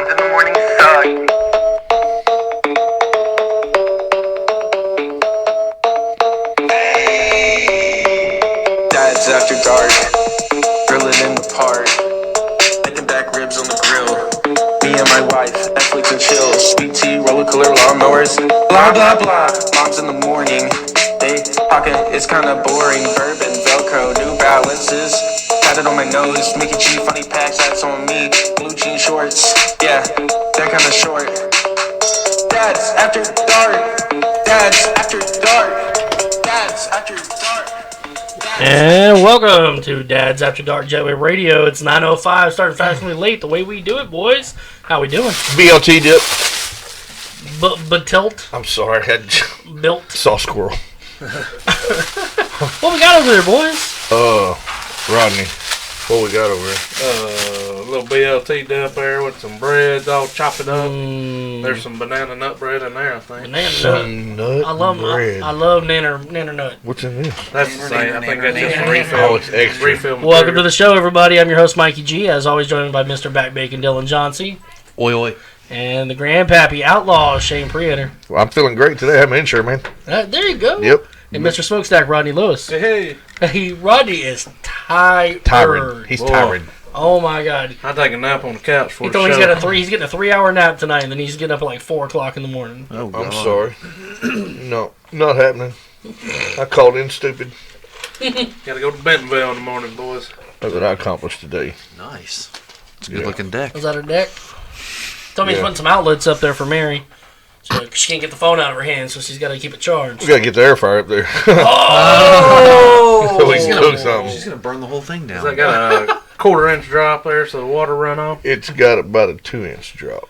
Moms in the morning suck. Dads after dark, grilling in the park, making back ribs on the grill. Me and my wife, Netflix and chill, sweet tea, roller cooler, lawnmowers, blah blah blah. Moms in the morning, they talking, it's kinda boring. Bourbon, Velcro, New Balances, got it on my nose. Mickey G, funny packs, that's on me. Blue jean shorts, yeah, they're kinda short. Dads after dark, dads after dark, dads after dark. And welcome to Dad's After Dark Jetway Radio. It's 9:05, starting fashionably late, the way we do it, boys. How we doing? BLT dip. But tilt? I'm sorry, I had Built? saw squirrel. What we got over there, boys? Rodney, what we got over there? A little BLT dip there with some bread all chopped up. There's some banana nut bread in there, I think. Banana nut. Some nut I love bread. I love nanner nut. What's in this? That's the same. I think that's just nanner. refill. Oh, it's extra. Refill Welcome to the show, everybody. I'm your host, Mikey G. As always, joined by Mr. Back Bacon, Dylan Johnsey. Oi, oi. And the Grandpappy Outlaw, Shane Preator. Well, I'm feeling great today. I have my insurance, man. There you go. Yep. And Mr. Smokestack, Rodney Lewis. Hey, Hey, Rodney is tired. Tired. He's Boy. tired. Oh my God. I take a nap on the couch for He the told me show. he's getting a 3-hour nap tonight, and then he's getting up at like 4 o'clock in the morning. Oh, God. I'm sorry. No, not happening. I called in stupid. Gotta go to Bentonville in the morning, boys. Look what I accomplished today. Nice. It's a good looking deck. Was that her deck? Told me he's Yeah. putting some outlets up there for Mary. So she can't get the phone out of her hand, so she's got to keep it charged. We gotta get the air fryer up there. Oh! So we can cook something. She's going to burn the whole thing down. I got a quarter-inch drop there, so the water run off. It's got about a 2-inch drop.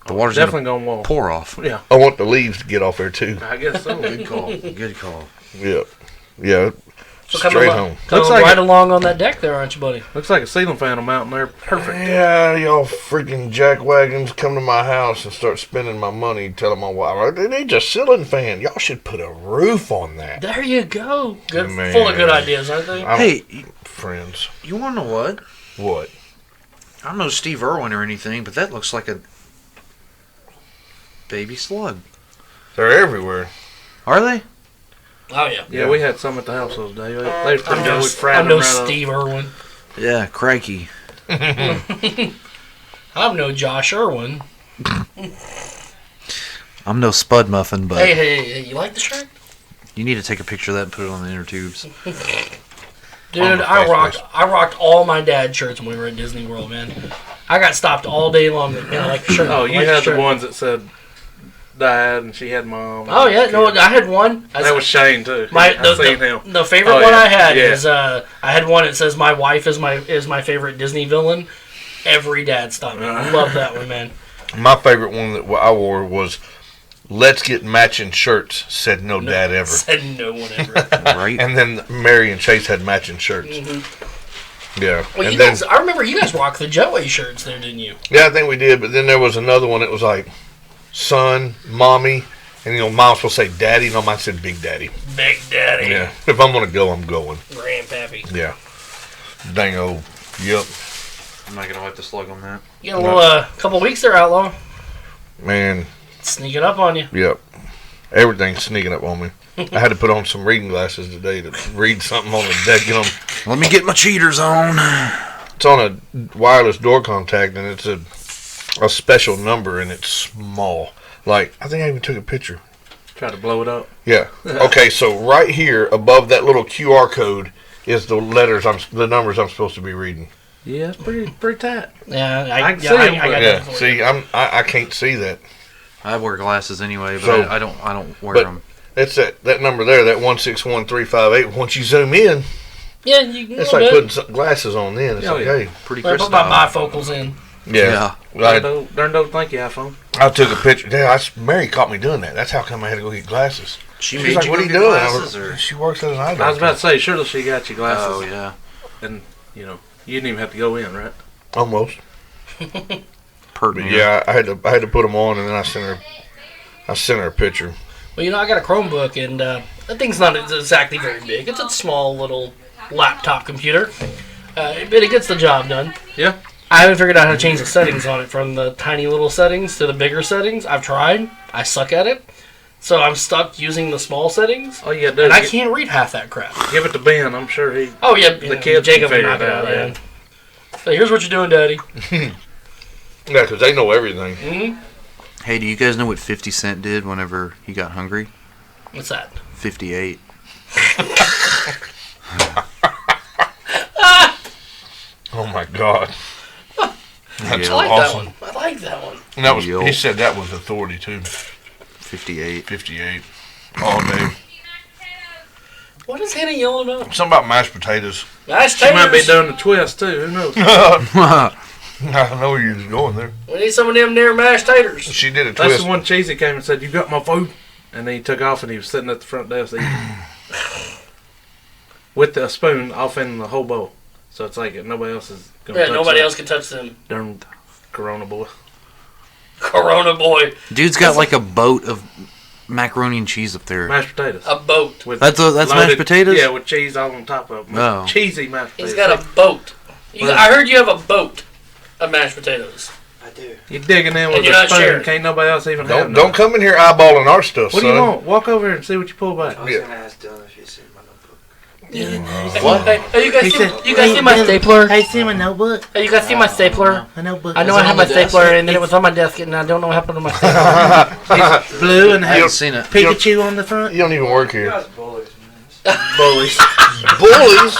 The water's Definitely going gonna walk. to pour off. Yeah, I want the leaves to get off there too. I guess so. Good call. Good call. Yep. Yeah. So Straight home. Coming Looks like right along on that deck there, aren't you, buddy? Looks like a ceiling fan on mountain there. Perfect. Yeah, y'all freaking jackwagons come to my house and start spending my money, telling my wife, they need a ceiling fan. Y'all should put a roof on that. There you go. Good, Man. full of good ideas, aren't they? Hey, Friends. you want to know what? What? I don't know Steve Irwin or anything, but that looks like a baby slug. They're everywhere. Are they? Oh yeah. Yeah, we had some at the house those days. They was pretty I'm good. no, We fried I'm them no right up. Steve Irwin. Yeah, crikey. I'm no Josh Irwin. I'm no Spud Muffin, but Hey, you like the shirt? you need to take a picture of that and put it on the inner tubes. Dude, On the I Facebook. rocked all my dad shirts when we were at Disney World, man. I got stopped all day long. Man, I like the shirt. Oh, I you like had shirt. the ones that said dad and she had mom. Oh yeah, no, I had one. That was Shane too. My I seen him. the favorite Oh, one yeah. I had Yeah. is I had one that says my wife is my favorite Disney villain. Every dad stopped me. I love that one, man. My favorite one that I wore was, let's get matching shirts, said no dad ever. Said no one ever. Right? And then Mary and Chase had matching shirts. Yeah. Well, and you then, guys, I remember you guys rocked the Jetway shirts there, didn't you? yeah, I think we did, but then there was another one that was like, son, mommy, and mom was supposed to say daddy, no, mine said big daddy. Big Daddy. Yeah. If I'm going to go, I'm going. Grandpappy. Yeah. Dang old. Yep. I'm not going to wipe the slug on that. You got a little couple weeks there, Outlaw. Man, Sneaking up on you. yep. Everything's sneaking up on me. I had to put on some reading glasses today to read something on the deck. Let me get my cheaters on. It's on a wireless door contact, and it's a special number, and it's small. Like, I think I even took a picture. Try to blow it up. Yeah. Okay, so right here above that little QR code is the numbers I'm supposed to be reading. Yeah, it's pretty tight. Yeah, I can see I him, got but- that Yeah. for you. See, I can't see that. I wear glasses anyway, but So- I don't wear but- them. It's that number there, that 161358. Once you zoom in, Yeah, you can. it's a like little putting bit. some glasses on. Then it's Oh, like, yeah. hey, Pretty I crisp. put my bifocals in. yeah. Darn don't thank you, iPhone. I took a picture. Yeah, Mary caught me doing that. That's how come I had to go get glasses. She She's made like, you "What go are you get doing?" glasses, or? She works at an eye I was doctor. about to say, surely she got you glasses. Oh, yeah. And, you didn't even have to go in, right? Almost. Pertinent. But yeah, I had to put them on, and then I sent her a picture. Well, I got a Chromebook, and that thing's not exactly very big. It's a small little laptop computer, but it gets the job done. Yeah. I haven't figured out how to change the settings on it from the tiny little settings to the bigger settings. I've tried. I suck at it. So I'm stuck using the small settings. Oh yeah, dude. And I can't read half that crap. Give it to Ben. I'm sure he. Oh yeah, The kids Jacob can can knock figure it it out. out, Man. So here's what you're doing, Daddy. Yeah, because they know everything. Mm-hmm. Hey, do you guys know what 50 Cent did whenever he got hungry? What's that? 58. Oh my God. That's Yeah. I like awesome. that one. I like that one. And that was, Yo. he said that was authority too. 58. 58. All day. What is Hannah yelling about? Something about mashed potatoes. Mashed She might be taters. doing the twist too. Who knows? I know where you're going there. We need some of them there mashed taters. She did a That's twist. the one Cheesy came and said, "You got my food," and then he took off and he was sitting at the front desk eating with a spoon off in the whole bowl. So it's like nobody else is gonna. Yeah, touch nobody that else can touch them. Darn Corona boy. Corona boy. Dude's got like a boat of macaroni and cheese up there. Mashed potatoes. A boat. With That's mashed loaded- potatoes? Yeah, with cheese all on top of them. Oh. Cheesy mashed potatoes. He's got a boat. I heard you have a boat of mashed potatoes. I do. You digging in with And you're a not spoon. sharing. Can't nobody else even have Don't none. come in here eyeballing our stuff, What son. do you want? Walk over here and see what you pull back. I was Yeah. gonna ask Dylan if he's seen my notebook. What? Hey, you guys He see, said- you guys see my stapler? Hey, see my notebook? Hey, you guys see my stapler? My notebook. I know Is I it have on my the desk? stapler and then it was on my desk and I don't know what happened to my stapler. It's blue and I haven't has seen it. Pikachu on the front. You don't even work You here. guys bullies, man. Bullies. Bullies?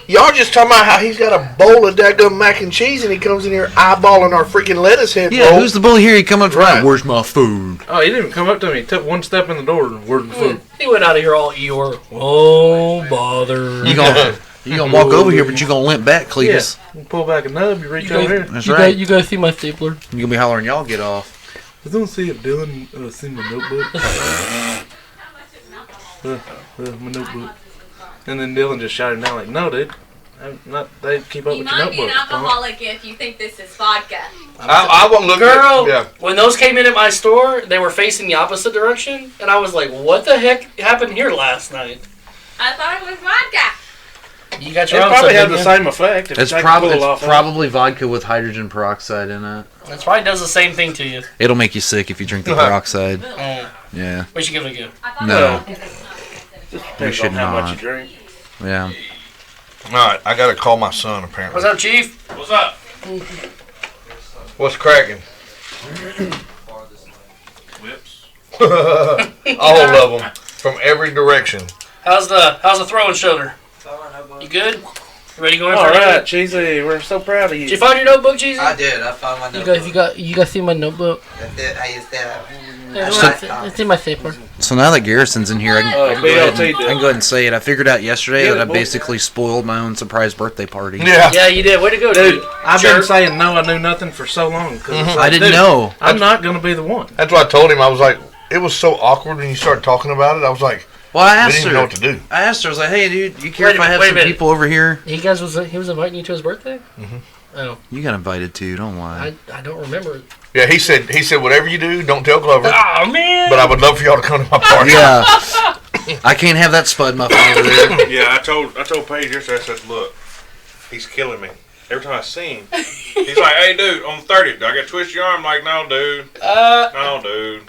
Y'all just talking about how he's got a bowl of daggum mac and cheese and he comes in here eyeballing our freaking lettuce head Yeah, roll. who's the bully here? He come up to me. Right. Where's my food? Oh, he didn't even come up to me. He took one step in the door and where's the food? He went out of here all Eeyore. Oh, bother. You gonna walk over here, but you gonna limp back, Cletus. Yeah. You pull back a nub, you reach You over guys- here. That's you right. Guys, you guys see my stapler? You gonna be hollering, y'all get off. I don't see it, Dylan. See my notebook. My notebook. And then Dylan just shouted down like, "No, dude, I'm not. They keep up You with your might be notebook." an alcoholic if you think this is vodka. I won't look at Girl, Yeah. when those came in at my store, they were facing the opposite direction, and I was like, what the heck happened here last night? I thought it was vodka. You got It your own probably stuff, had the didn't same effect. If It's they could probably pull it off. vodka with hydrogen peroxide in it. you? It probably does the same thing to you. It'll make you sick if you drink the peroxide. Yeah, We should give it a go. I thought No. it was Depends should on how much not. you drink. yeah. Alright, I gotta call my son apparently. What's up, Chief? What's up? What's cracking? Whips. All of them. From every direction. How's the throwing shoulder? Saw my notebook. You good? You ready to go in All for right, it? Cheesy. We're so proud of you. Did you find your notebook, Jesus? I did. I found my You notebook. guys see my notebook? That's it. I used that. It's in my stapler. So now that Garrison's in here, I can, BLT I can did. go ahead and say it. I figured out yesterday Yeah, that I boy. basically spoiled my own surprise birthday party. Yeah. Yeah, you did. Way to go, Dude, dude. I've Jerk. been saying no, I knew nothing for so long. Cause it's like, I didn't dude, know. I'm not going to be the one. That's what I told him. I was like, it was so awkward when you started talking about it. I was like, Well, I we asked didn't even know her. what to do. I asked her. I was like, "Hey, dude, you care Wait if a I minute, have wait a some minute. people over here?" He was inviting you to his birthday? Mm-hmm. Oh, You got invited too. Don't lie. I don't remember it. Yeah, he said whatever you do, don't tell Clover. Oh, man. But I would love for y'all to come to my party. Yeah. I can't have that spud muffin over there. Yeah, I told Paige yesterday, I said, look, he's killing me. Every time I see him, he's like, hey, dude, on 30th, do I got to twist your arm? I'm like, no, dude. No, dude.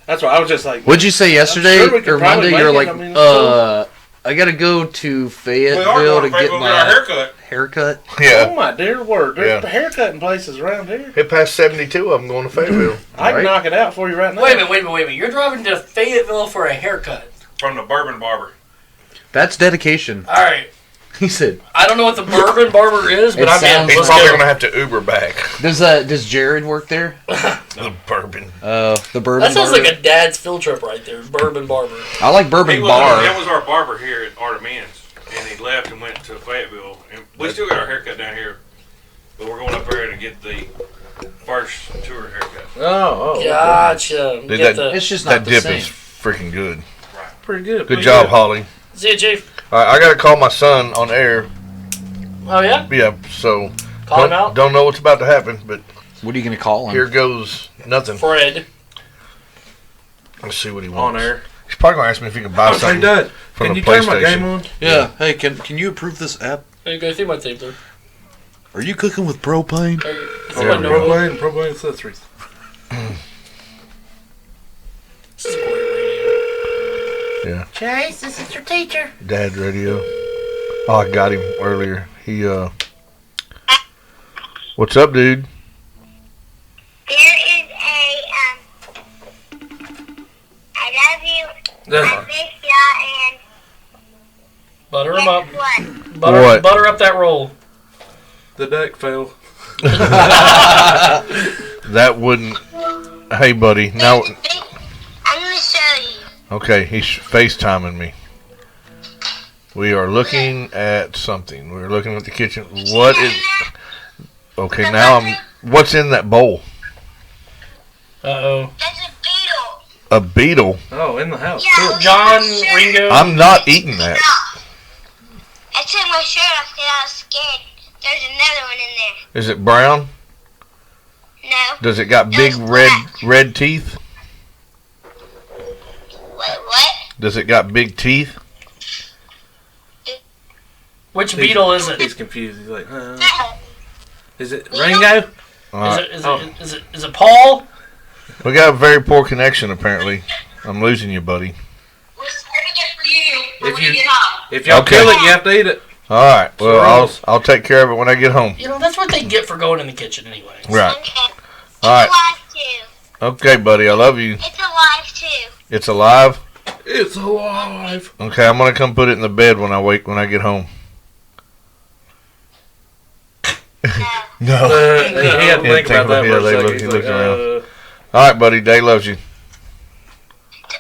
That's why I was just like, What'd you say yesterday sure we could or probably Monday? You're make like, it. I mean, it's I gotta go to We are Fayetteville going to to get our my haircut. haircut. oh Yeah. my dear word, there's Yeah. haircutting places around here. Hit past 72 of them going to Fayetteville. I can Right. knock it out for you right now. Wait a minute. You're driving to Fayetteville for a haircut. From the Bourbon Barber. That's dedication. All right. He said, I don't know what the bourbon barber is, but It I'm in. sounds He's Let's probably go. going to have to Uber back. Does Jared work there? The bourbon. The bourbon. That sounds barber? like a dad's field trip right there. Bourbon barber. I like bourbon That bar. was our barber here at Artemans. And he left and went to Fayetteville. And we still got our haircut down here. But we're going up there to get the first tour haircut. Oh, Gotcha. Dude, Get that- the, It's just not That the dip same. is freaking good. pretty good. Good pretty job, Holly. see you, Chief. All right, I got to call my son on air. Oh, yeah? Yeah, so Call him out. don't know what's about to happen, but What are you gonna call him? here goes nothing. Fred. Let's see what he wants. On air. He's probably going to ask me if he can buy Hey, something Dad, from can the you turn my PlayStation. game on? Yeah. Hey, can you approve this app? Hey, go see my stapler. Are you cooking with propane? Propane accessories. This is great radio. Yeah. Chase, this is your teacher. Dad radio. Oh, I got him earlier. He, what's up, dude? There is I love you, I miss ya, and Butter them up. what? Butter up that roll. The deck fell. That wouldn't. Hey, buddy. Now, I'm gonna show you. okay, he's FaceTiming me. We are looking at something. We're looking at the kitchen. What is? Okay, now I'm. What's in that bowl? Uh-oh. That's a beetle. A beetle. Oh, in the house. Yeah, Too. John, Ringo. I'm not eating that. I took my shirt off because I was scared. There's another one in there. Is it brown? No. Does it got big red teeth? Wait, what? Does it got big teeth? Which beetle is it? He's confused. He's like, No. is it Ringo? Is it Paul? We got a very poor connection apparently. I'm losing you, buddy. We're starting it for you If when you- you get home. If y'all Okay. kill it, you have to eat it. All right. Well, Rules. I'll take care of it when I get home. You know, that's what they get for going in the kitchen anyway. Right. Okay. It's All right. alive too. Okay, buddy. I love you. It's alive too. It's alive. It's alive. Okay, I'm gonna come put it in the bed when I get home. No. No. He had to think about that for a second. He He's looks like, around. All right, buddy. Day loves you.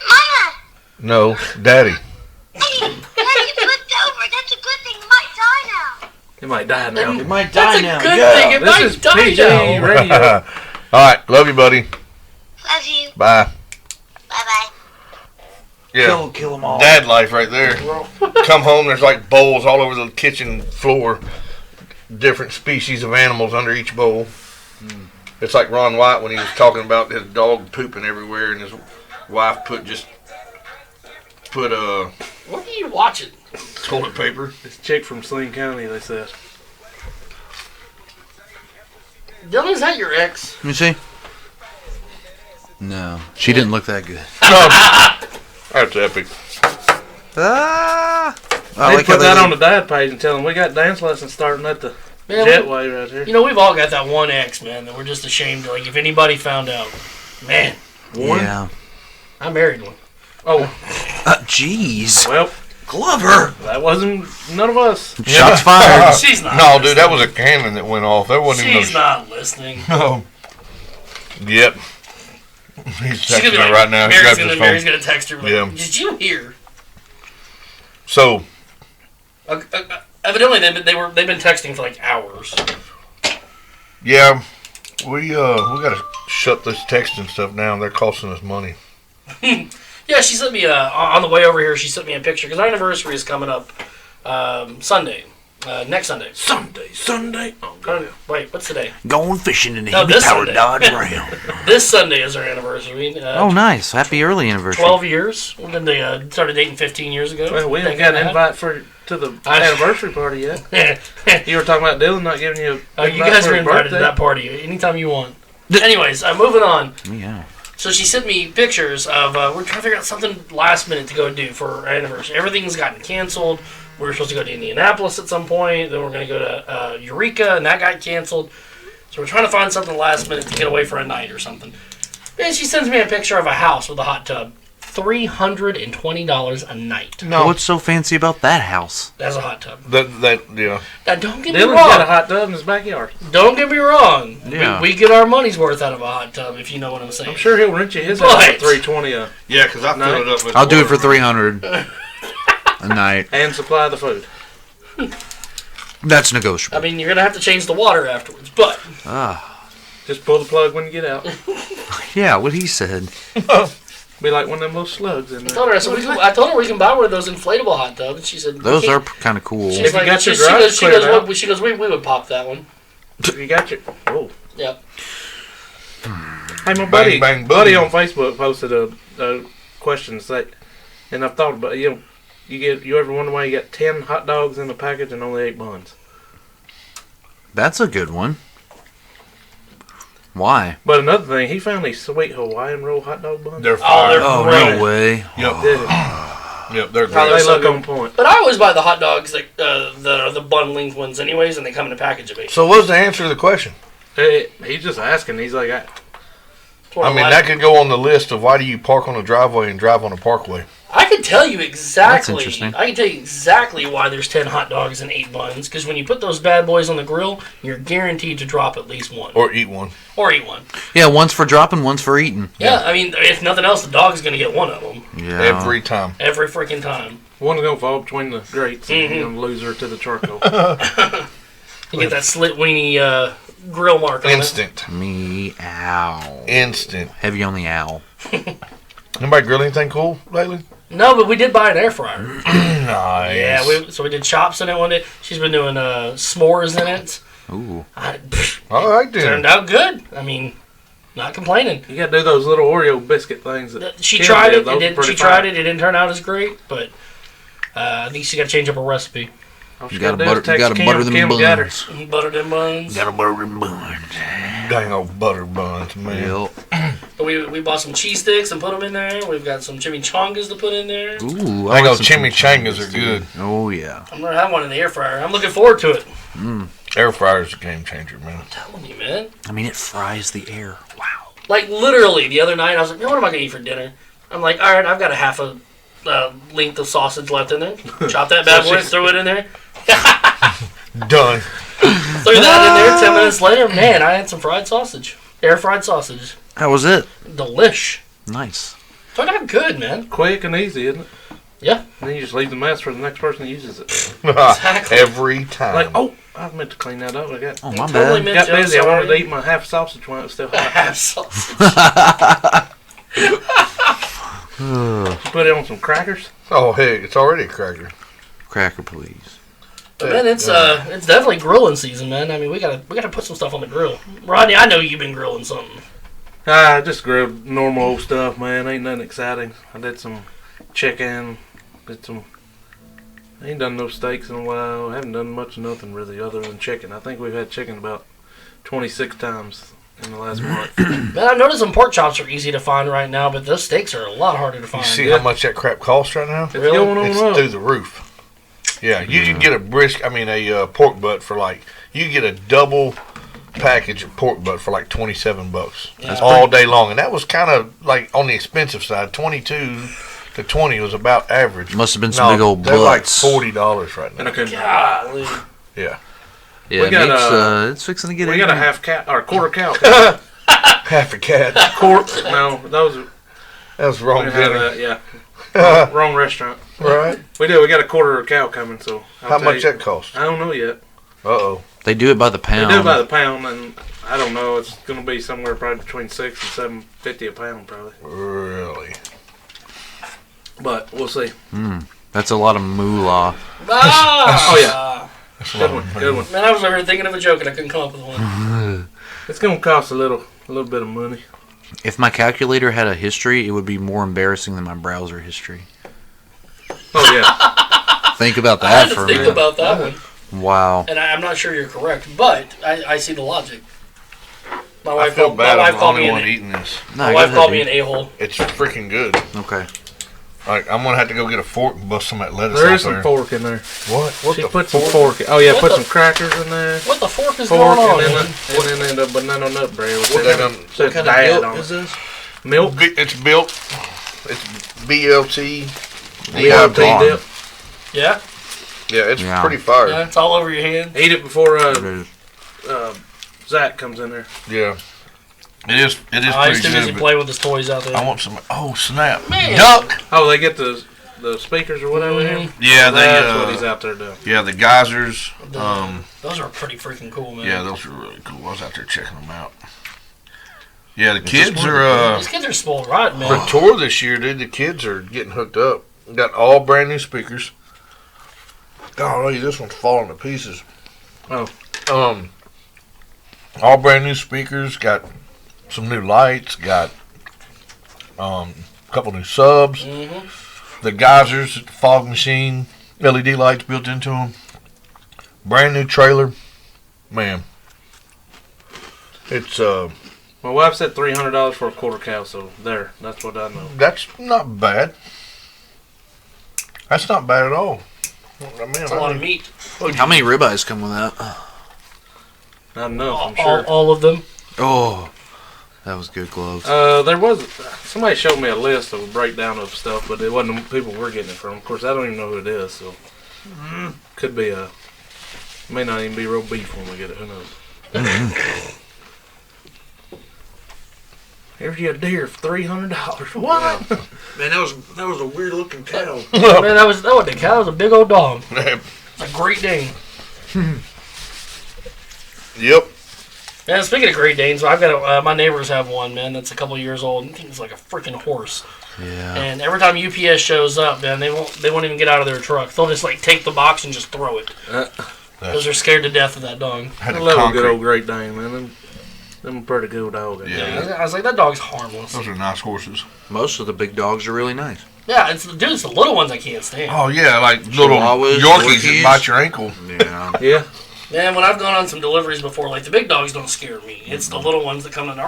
Mama! No, Daddy. Hey, Daddy, it flipped over. That's a good thing. It might die now. He might die now. It might That's die a now. good Yeah. thing. It This might is die PG now. radio. All right. Love you, buddy. Love you. Bye. Bye-bye. Yeah. Kill them all. Dad life right there. Come home, there's like bowls all over the kitchen floor. Different species of animals under each bowl. It's like Ron White when he was talking about his dog pooping everywhere and his wife put What are you watching? toilet paper. This chick from Saline County, they said. Dylan, is that your ex? Let me see. No, she didn't look that good. That's epic. Ah! I put that on the dad page and tell him we got dance lessons starting at the Man, Jetway right here. you know, we've all got that one ex, man, that we're just ashamed to, like, if anybody found out. Man, Yeah. I married one. Oh, Jeez. well, Glover! that wasn't none of us. Shots fired. She's not. No, dude, that was a cannon that went off. That wasn't She's even. not listening. No. Yep. He's She's gonna texting be me like, right now. He grabbed his Mary's phone. gonna text her. Like, Yeah. Did you hear? So, Evidently, they've been texting for like hours. yeah, we gotta shut this texting stuff down. They're costing us money. Yeah, she sent me on the way over here. She sent me a picture because our anniversary is coming up Sunday, next Sunday. Sunday. Oh, God. Wait, what's today? Going fishing in a No, this Heavy-powered Sunday. Dodge Ram. This Sunday is our anniversary. Oh, nice. Happy early anniversary. 12 years. We've been started dating 15 years ago. Well, we ain't got an invite to the anniversary party yet. invite. You were talking about Dylan not giving you a You guys for are his invited to birthday? that party anytime you want. Anyways, moving on. Yeah. So she sent me pictures of, we're trying to figure out something last minute to go do for our anniversary. Everything's gotten canceled. We were supposed to go to Indianapolis at some point. Then we're going to go to Eureka, and that got canceled. So we're trying to find something last minute to get away for a night or something. And she sends me a picture of a house with a hot tub. $320 a night. No, What's so fancy about that house? That's a hot tub. that yeah. Now, don't get me Dylan's got a wrong. hot tub in his backyard. Don't get me wrong. Yeah. We get our money's worth out of a hot tub, if you know what I'm saying. I'm sure he'll rent you his house But- for $320 Yeah, because I No. filled it up with. I'll do it for water. 300 a night. and supply the food. That's negotiable. I mean, you're going to have to change the water afterwards, but Ah, Just pull the plug when you get out. yeah, what he said. Be like one of them little slugs in I there. told her, I told her we can buy one of those inflatable hot tubs. She said, Those "We are can't." kind of cool. She's If you like, got your she garage goes, cleared out. she goes, we would pop that one. You got your. Oh. Yep. Hey, my buddy, bang, boom. buddy on Facebook posted a question that, and I've thought about you ever wonder why you got 10 hot dogs in a package and only 8 buns? That's a good one. Why? But another thing, he found these sweet Hawaiian roll hot dog buns. They're fire. they're Oh, great. no way. Yep. Yep, they're They great. so look good. on point. But I always buy the hot dogs, like the bun length ones, anyways, and they come in a package of 8. So what's the answer to the question? He's just asking. He's like, I mean, that could go on the list of why do you park on a driveway and drive on a parkway. I can tell you exactly. That's interesting. I can tell you exactly why there's 10 hot dogs and 8 buns. Because when you put those bad boys on the grill, you're guaranteed to drop at least one Or eat one. or eat one. Yeah, one's for dropping, one's for eating. Yeah, I mean, if nothing else, the dog's gonna get one of them Yeah. Every time. every freaking time. one's going to fall between the grates and Mhm. you're going to lose her to the charcoal. You get that slit weenie grill mark on Instant. Meow. Instant. Heavy on the owl. Anybody grill anything cool lately? it. No, but we did buy an air fryer. Nice. Yeah, so we did chops in it one day. She's been doing s'mores in it. Ooh. All right, Turned then. out good. I mean, not complaining. You got to do those little Oreo biscuit things. That She Kim tried did. it. Those are pretty She tried fire. it. It didn't turn out as great, but I think she got to change up her recipe. All she You gotta gotta do is butter, you text gotta butter Kim. them Kim got her. buns. Butter them buns. Gotta butter them buns. Dang old butter buns, man. Yep. We bought some cheese sticks and put them in there. We've got some chimichangas to put in there. Ooh, Dang like old some chimichangas are good. Oh, yeah. I'm gonna have one in the air fryer. I'm looking forward to it. Air fryer's a game changer, man. I'm telling you, man. I mean, it fries the air. Wow. Like literally, the other night I was like, man, what am I gonna eat for dinner? I'm like, all right, I've got a half a length of sausage left in there. Chop that bad boy, throw it in there. Done. Threw that in there. 10 minutes later, man, I had some fried sausage, air fried sausage. How was it? Delish. Nice. Turned out good, man. Quick and easy, isn't it? Yeah. And then you just leave the mess for the next person that uses it. Exactly. Every time. Like, oh, I meant to clean that up. I got Oh, my Totally bad. meant got to, I'm busy. I wanted to sorry. eat my half sausage when it was still hot. Half sausage. Put it on some crackers. Oh, hey, it's already a cracker. Cracker, please. But man, it's definitely grilling season, man. I mean, we gotta put some stuff on the grill. Rodney, I know you've been grilling something. I just grilled normal old stuff, man. Ain't nothing exciting. I did some chicken. I ain't done no steaks in a while. I haven't done much of nothing really other than chicken. I think we've had chicken about 26 times in the last month. Man, I noticed some pork chops are easy to find right now, but those steaks are a lot harder to You find. see how much that crap costs right now? It's going on It's up. through the roof. Yeah, you can get a pork butt for like, you can get a double package of pork butt for like $27 Yeah. all day long. And that was kind of like on the expensive side. 22 to 20 was about average. Must have been some big old they're like butts. $40 right And now. I couldn't. Golly. Yeah. Yeah, We got, it's fixing to get We in got a there. half cow or quarter cow. Half a cat. No, those. That was We wrong didn't have dinner. that. Yeah, wrong restaurant. Right? We do. We got a quarter cow coming. So I'll How tell much you. that cost? I don't know yet. Uh-oh. They do it by the They pound. do it by the pound, and I don't know. It's going to be somewhere probably between $6 and $7.50 a pound, probably. Really? But we'll see. That's a lot of moolah. Ah! Oh, yeah. Good one. Good one. Man, I was over here thinking of a joke and I couldn't come up with one. It's going to cost a little bit of money. If my calculator had a history, it would be more embarrassing than my browser history. Oh yeah. Think about I had that to for a think minute. about that one, Wow. and I'm not sure you're correct, but I see the logic. My I wife feel called, bad. my I'm wife the called only me one an eating this. No, my go wife ahead, called me dude. an a-hole. It's freaking good. Okay. Like, I'm going to have to go get a fork and bust some of that lettuce There out is some there. fork in there. What? What She the put some fork? fork. Oh yeah, What put the- some crackers in there. What the fork is Fork going on? and then the banana nut bread. What they done- What kind of milk is this? Milk. It's built. It's BLT. BLT DIY. dip. Yeah, Yeah, it's Yeah. pretty fire. yeah, it's all over your hand. Eat it before It is. Zach comes in there. Yeah. It is I pretty used to busy good. but play with his toys out there. I want some. Oh, snap. Man. Duck. Oh, they get the speakers or whatever. Mhm. Yeah, That's what he's they, out there doing. yeah, the geysers. Those are pretty freaking cool, man. Yeah, those are really cool. I was out there checking them out. Yeah, the kids are, These kids are spoiled rotten, for man. tour this year, dude, the kids are getting hooked up. Got all brand new speakers. Golly, this one's falling to pieces. Oh. All brand new speakers, got some new lights, got a couple new subs. Mm-hmm. The geysers, the fog machine, LED lights built into them. Brand new trailer. Man. It's My wife said $300 for a quarter cow, so that's what I know. that's not bad. That's not bad at all. I mean, That's a lot of meat. How many ribeyes come with that? Not enough, I'm sure. All of them. Oh, that was good, Gloves. There was somebody showed me a list of a breakdown of stuff, but it wasn't the people we're getting it from. Of course, I don't even know who it is, so could be may not even be real beef when we get it. Who knows? Here's your deer for $300. What? Man, that was a weird looking cow. Man, that wasn't a cow. That was a big old dog. It's a Great Dane. Yep. Man, speaking of Great Danes, I've got my neighbors have one, man, that's a couple years old. I think it's like a freaking horse. Yeah. And every time UPS shows up, man, they won't even get out of their truck. They'll just like take the box and just throw it. Because they're scared to death of that dog. I love a good old Great Dane, man. Them pretty good dog. Yeah. I was like, that dog's harmless. Those are nice horses. Most of the big dogs are really nice. Yeah, it's the little ones I can't stand. Oh yeah, like little Chihuahuas, Yorkies that Yorkies. bite your ankle. Yeah. Yeah. Man, when I've gone on some deliveries before, like the big dogs don't scare me. It's the little ones that come in there.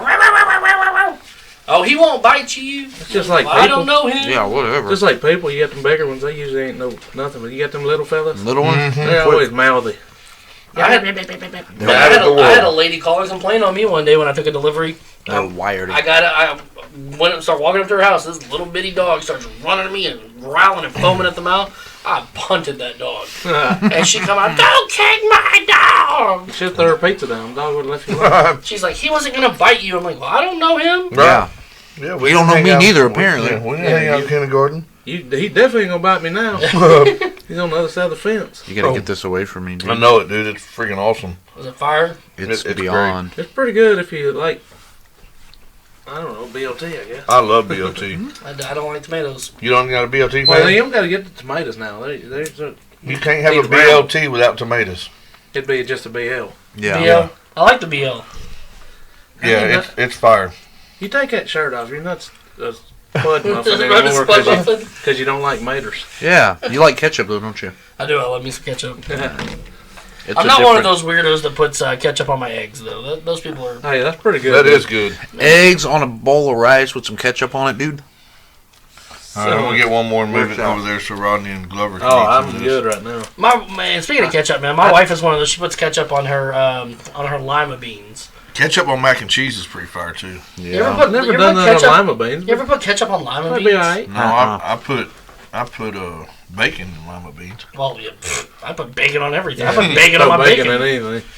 Oh, he won't bite you. It's just like I don't people. know him. Yeah, whatever. Just like people, you got them bigger ones. They usually ain't nothing, but you got them little fellas. Little one? They're always mouthy. Yeah, I had a lady call and complain on me one day when I took a delivery. They're wired. I went and started walking up to her house. This little bitty dog starts running at me and growling and foaming at the mouth. I punted that dog. And she come out, don't kick my dog! She'll throw her pizza down. Dog would have left you alone. She's like, he wasn't going to bite you. I'm like, well, I don't know him. Yeah. Yeah, We don't know hang me out- neither, apparently. Yeah, we didn't hang out in kindergarten. He definitely ain't gonna bite me now. He's on the other side of the fence. You gotta get this away from me, dude. I know it, dude. It's freaking awesome. Was it fire? It's It's beyond. It's pretty good if you like. I don't know, BLT, I guess. I love BLT. I don't like tomatoes. You don't got a BLT Well, fan? you don't got to get the tomatoes now. You can't have a Need the brown. BLT without tomatoes. It'd be just a BL. Yeah. BL. I like the BL. Yeah, it's fire. You take that shirt off. You're not a spud muffin Right, anymore spud muffin. because you don't like maters. Yeah. You like ketchup, though, don't you? I do. I love me some ketchup. It's I'm a not one of different- those weirdos that puts ketchup on my eggs, though. Those people are. Hey, that's pretty good. That is good. Eggs on a bowl of rice with some ketchup on it, dude. All right, I'm going to get one more and move it Works out. over there so Rodney and Glover can Oh, eat some I'm of good right now. Man, speaking of ketchup, man, my wife is one of those. She puts ketchup on her lima beans. Ketchup on mac and cheese is pretty fire, too. You ever put, Never you ever done put that ketchup? on lima beans. You ever put ketchup on lima That'd beans? be alright. No, I put bacon in lima beans. Well, yeah, I put bacon on everything. I put bacon on my bacon bacon. and anything.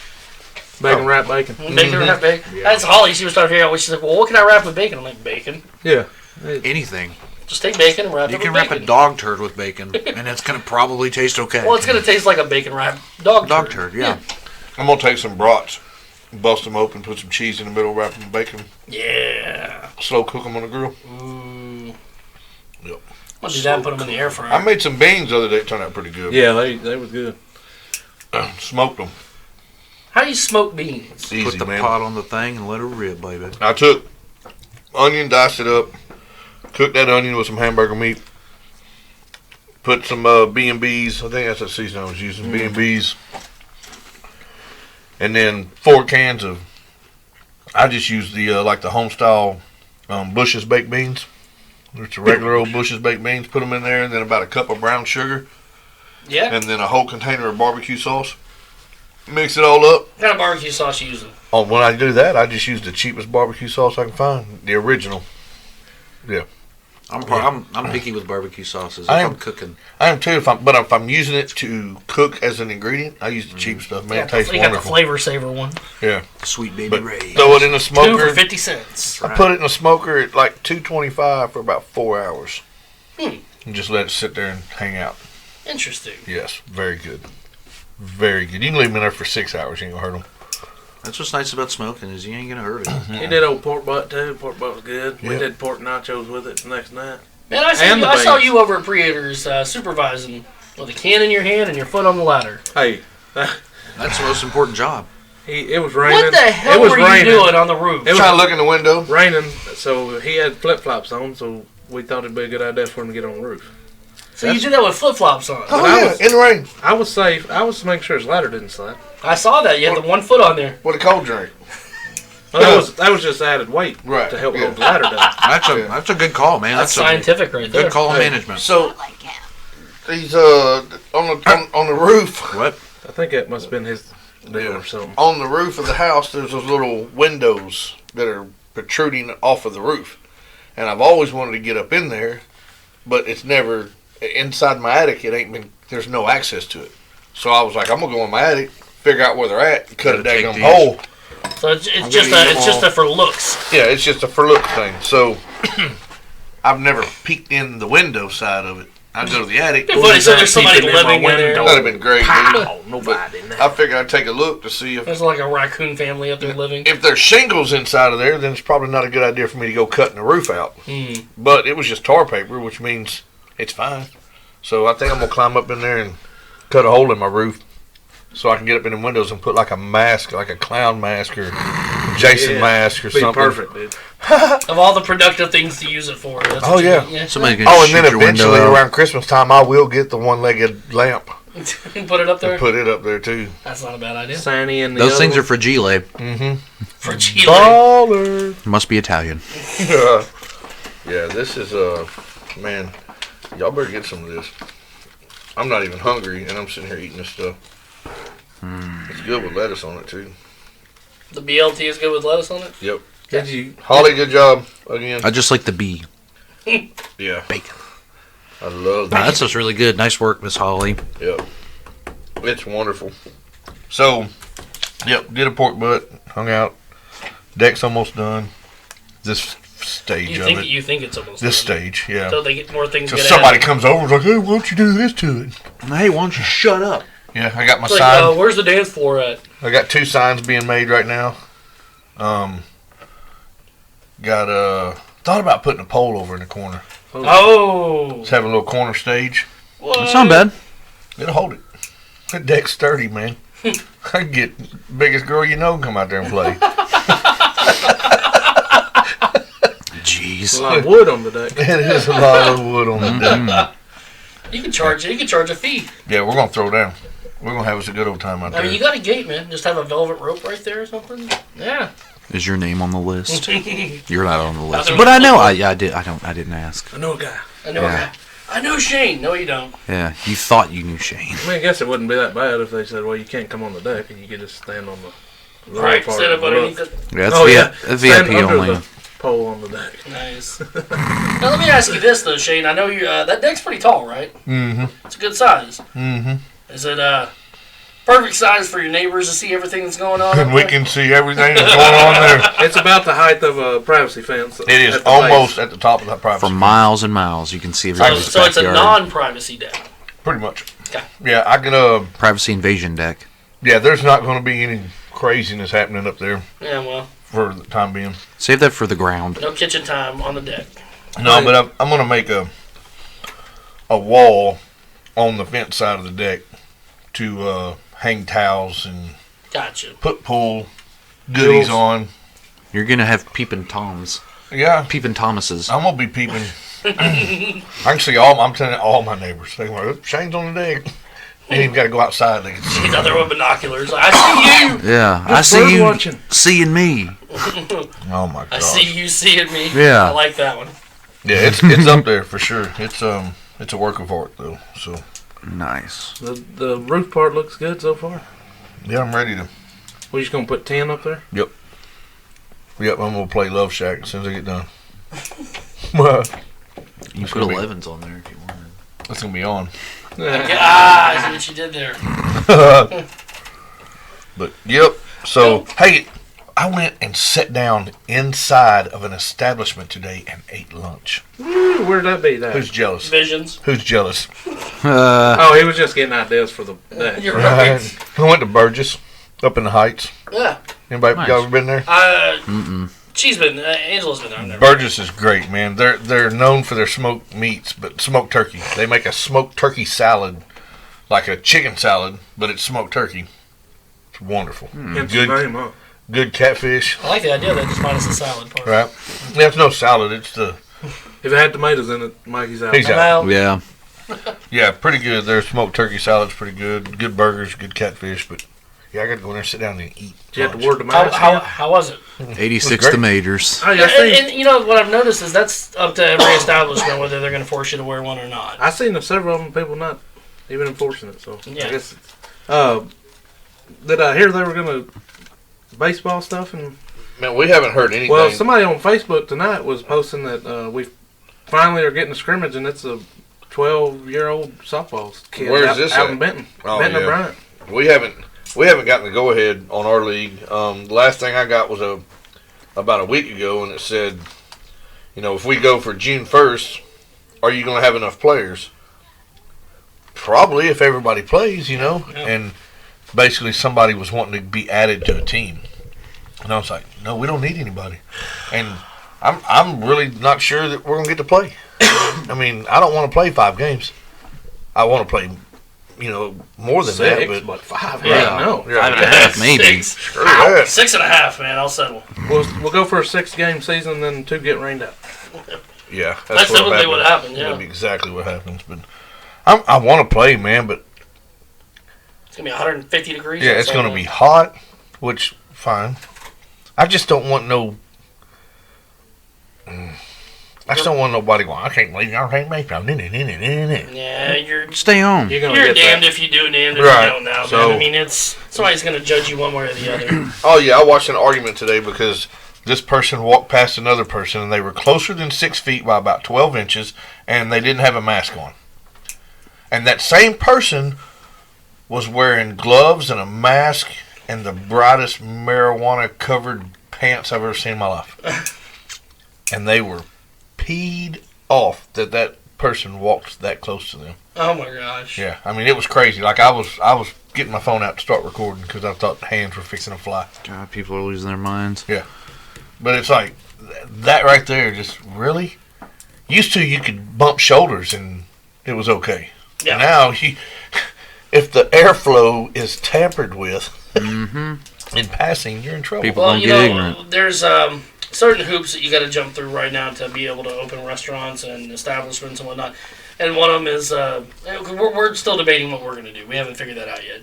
Bacon wrap bacon. Bacon wrap bacon. That's Holly. She was trying to figure out what she's like. Well, what can I wrap with bacon? I'm like, bacon. Yeah. Anything. Just take bacon and wrap You it can with wrap bacon. a dog turd with bacon, and it's gonna probably taste okay. Well, it's gonna taste like a bacon wrap dog turd, yeah. I'm going to take some brats, bust them open, put some cheese in the middle, wrap them in bacon, Yeah. slow cook them on the grill. Ooh. Yep. I'll do that and put them in the air fryer. I made some beans the other day. It turned out pretty good. Yeah, they was good. Smoked them. How do you smoke beans? Easy, Put the man. pot on the thing and let it rip, baby. I took onion, diced it up, cooked that onion with some hamburger meat, put some B&Bs. I think that's the season I was using, B&Bs. And then 4 cans of, I just used the like the home style Bush's baked beans. It's a regular old Bush's baked beans. Put them in there, and then about a cup of brown sugar, Yeah. and then a whole container of barbecue sauce. Mix it all up. What kind of barbecue sauce you using? Oh, when I do that, I just use the cheapest barbecue sauce I can find, the original. Yeah. I'm picky with barbecue sauces if I am- I'm cooking. I am too, but if I'm using it to cook as an ingredient, I use the cheap stuff. Man, it tastes You got the wonderful. flavor saver one. Yeah, The Sweet Baby but Ray. throw it in the 2 smoker. for 50 cents. I put it in the smoker at like 225 for about 4 hours, Hmm. and just let it sit there and hang out. Interesting. Yes, very good, very good. You can leave them in there for 6 hours. You ain't gonna hurt them. That's what's nice about smoking is you ain't gonna hurt it. He did old pork butt too. Pork butt was good. We Yeah. did pork nachos with it the next night. Man, I And the saw beans. you over at Preators supervising with a can in your hand and your foot on the ladder. Hey, That's the most important job. it was raining. What the hell it was were raining. you doing on the roof? It was Trying to look in the window. raining, so he had flip flops on. So we thought it'd be a good idea for him to get on the roof. So you did that with flip flops on. Oh, I yeah, was- in the rain. I was safe. I was to make sure his ladder didn't slide. I saw that. You had the 1 foot on there. With a cold drink. Well, that was just added weight Right, to help yeah. hold the ladder down. That's a good call, man. That's a scientific right there. good call on Hey. management. So, these, on the roof, What? I think that must have been his deal or something. on the roof of the house, there's those little windows that are protruding off of the roof. And I've always wanted to get up in there, but it's never, inside my attic, there's no access to it. So I was like, I'm going to go in my attic, figure out where they're at, and cut a Gotta take daggum these. hole. So it's just a for looks. Yeah, it's just a for look thing. So I've never peeked in the window side of it. I go to the attic. It'd be funny, so there's somebody Peeping in my living in there. window. That'd have been great. Pow! Nobody in there. I figured I'd take a look to see if There's like a raccoon family up there living. if there's shingles inside of there, then it's probably not a good idea for me to go cutting the roof out. But it was just tar paper, which means it's fine. So I think I'm gonna climb up in there and cut a hole in my roof so I can get up in the windows and put like a mask, like a clown mask or Jason Yeah. mask or Be something. perfect, dude. Of all the productive things to use it for. That's Oh, what you yeah. get, Somebody can Oh, and shoot then your window eventually out. around Christmas time, I will get the one-legged lamp Put it up there. and put it up there too. That's not a bad idea. Sani and the Those other things one. are fragile. For Chile. Baller. Must be Italian. Yeah, this is man, y'all better get some of this. I'm not even hungry, and I'm sitting here eating this stuff. It's good with lettuce on it too. The BLT is good with lettuce on it. Yep. Did you? Holly, good job again. I just like the bee. Yeah, Bacon. I love Nah, that. that's just really good. Nice work, Miss Holly. Yep, it's wonderful. So, yep, did a pork butt, hung out. Deck's almost done. This stage You of think it. you think it's almost This done. stage, yeah. So they get more things. So get somebody added. comes over and is like, hey, why don't you do this to it? Hey, why don't you shut up? Yeah, I got my It's like, sign. where's the dance floor at? I got 2 signs being made right now. Thought about putting a pole over in the corner. Oh. Let's have a little corner stage. What? That's not bad. It'll hold it. That deck's sturdy, man. I can get biggest girl you know and come out there and play. Jeez. A lot of wood on the deck. It is a lot of wood on the deck. You can charge. You can charge a fee. Yeah, we're gonna throw down. We're gonna have us a good old time out I there. mean, you got a gate, man. Just have a velvet rope right there or something. Yeah. Is your name on the list? You're not on the list. Other But I know. than- I didn't ask. I know a guy. I know. Yeah. I know Shane. No, you don't. Yeah, you thought you knew Shane. I mean, I guess it wouldn't be that bad if they said, well, you can't come on the deck and you could just stand on the lower Right. part Stand of up the underneath roof. it. Yeah, it's Oh, yeah. VIP Stand under only. the pole on the deck. Nice. Now let me ask you this though, Shane. I know you. That deck's pretty tall, right? Mm-hmm. It's a good size. Mm-hmm. Is it perfect size for your neighbors to see everything that's going on? And up we there? can see everything that's going on there. It's about the height of a privacy fence. It is at the almost base. at the top of that privacy. For miles and miles, you can see So, everybody's so it's a backyard. non-privacy deck. Pretty much. Okay. Yeah, I can. Privacy invasion deck. Yeah, there's not going to be any craziness happening up there Yeah, well, for the time being. Save that for the ground. no kitchen time on the deck. No, but I'm going to make a wall on the fence side of the deck to hang towels and Gotcha. put pool goodies Bills. on. You're gonna have peeping Toms, Yeah, peeping Thomases. I'm going to be peeping. I can see I'm telling all my neighbors. They're like, "Oh, Shane's on the deck. Ain't even got to go outside. They can see. He's out there with binoculars. I see you. Yeah, I Good see bird you watching. seeing me. Oh my I god. see you seeing me. Yeah. I like that one. Yeah, it's up there for sure. It's a work of art though. So Nice. The roof part looks good so far. yeah, I'm ready to. We just gonna put 10 up there? Yep, I'm gonna play Love Shack as soon as I get done. Well, You It's put gonna be- 11s on there if you wanted. that's gonna be on. I see what you did there. But yep. So hey, I went and sat down inside of an establishment today and ate lunch. Ooh, where'd that be? That? Who's jealous? Visions. Who's jealous? Oh, he was just getting ideas for the deck. You're right. I went to Burgess up in the Heights. Yeah. Anybody Nice. y'all ever been there? She's been. Angela's been down there. Burgess is great, man. They're known for their smoked meats, but smoked turkey. They make a smoked turkey salad, like a chicken salad, but it's smoked turkey. It's wonderful. Hence Good, the name, huh? good catfish, I like the idea of that, just minus the salad part. right? Yeah, it's no salad. It's the If it had tomatoes in it, Mikey's out. He's out. Well, Yeah. Yeah, pretty good. Their smoked turkey salad's pretty good. Good burgers, good catfish, but yeah, I got to go in there and sit down and eat. Did you have lunch. to word the mask? How was it? 86 great. tomatoes. Oh, yeah, And you know what I've noticed is that's up to every establishment whether they're going to force you to wear one or not. I seen several of them people not even enforcing it. So Yeah. I guess. Did I hear they were gonna baseball stuff and? Man, we haven't heard anything. Well, somebody on Facebook tonight was posting that we finally are getting a scrimmage, and it's a 12-year-old softball kid. Where's this out at? in Benton? Oh, Benton yeah. Bryant. We haven't gotten the go ahead on our league. The last thing I got was about a week ago, and it said, if we go for June 1st, are you going to have enough players? Probably, if everybody plays, Yeah. And basically somebody was wanting to be added to a team, and I was like, no, we don't need anybody, and I'm really not sure that we're going to get to play. I mean, I don't want to play 5 games. I want to play, more than Six, that, but 5. Yeah. No. 5.5 maybe. screw that. 6.5, man. I'll settle. We'll go for a 6-game season, then 2 get rained out. Yeah, That's typically what happened, yeah. That'd be exactly what happens. But I want to play, man. But It's going to be 150 degrees. yeah, it's going to be hot, which fine. I just don't want no. I just don't want nobody going. I can't leave. I can't make them. Yeah, you're Stay home. You're gonna You're get damned that. if you do, damned if Right. you don't now, So- man. I mean, it's somebody's going to judge you one way or the other. Oh yeah, I watched an argument today because this person walked past another person and they were closer than 6 feet by about 12 inches, and they didn't have a mask on. And that same person was wearing gloves and a mask and the brightest marijuana-covered pants I've ever seen in my life. And they were peed off that person walked that close to them. Oh my gosh. Yeah, I mean it was crazy. Like I was getting my phone out to start recording because I thought the hands were fixing to fly. God, people are losing their minds. But it's like that right there. Just really, used to you could bump shoulders and it was okay. Yeah. Now if the airflow is tampered with Mm-hmm. in passing, you're in trouble. People Well, don't you get know, ignorant. there's certain hoops that you got to jump through right now to be able to open restaurants and establishments and whatnot. And one of them is we're still debating what we're going to do. We haven't figured that out yet.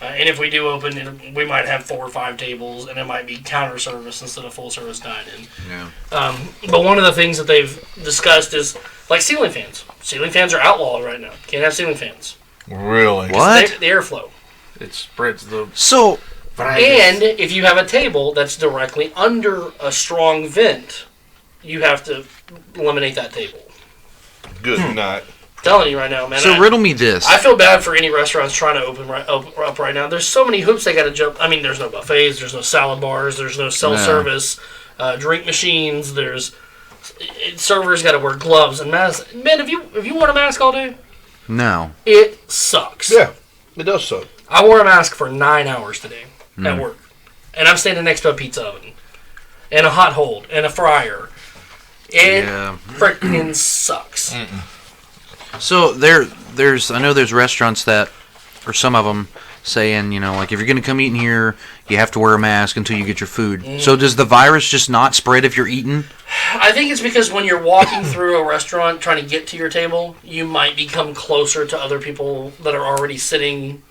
And if we do open, we might have 4 or 5 tables, and it might be counter service instead of full service dining. Yeah. But one of the things that they've discussed is like ceiling fans. Ceiling fans are outlawed right now. Can't have ceiling fans. Really? What? The airflow. It spreads the. So, And if you have a table that's directly under a strong vent, you have to eliminate that table. Good night. I'm telling you right now, man. so riddle me this. I feel bad for any restaurants trying to open up right now. There's so many hoops they got to jump. I mean, there's no buffets, there's no salad bars, there's no self-service drink machines. Servers got to wear gloves and masks. Man, if you worn a mask all day, No. it sucks. Yeah, it does suck. I wore a mask for 9 hours today at work, and I'm standing next to a pizza oven and a hot hold and a fryer. It freaking sucks. So there's I know there's restaurants that, or some of them saying, like if you're gonna come eat in here, you have to wear a mask until you get your food. So does the virus just not spread if you're eating? I think it's because when you're walking through a restaurant trying to get to your table, you might become closer to other people that are already sitting.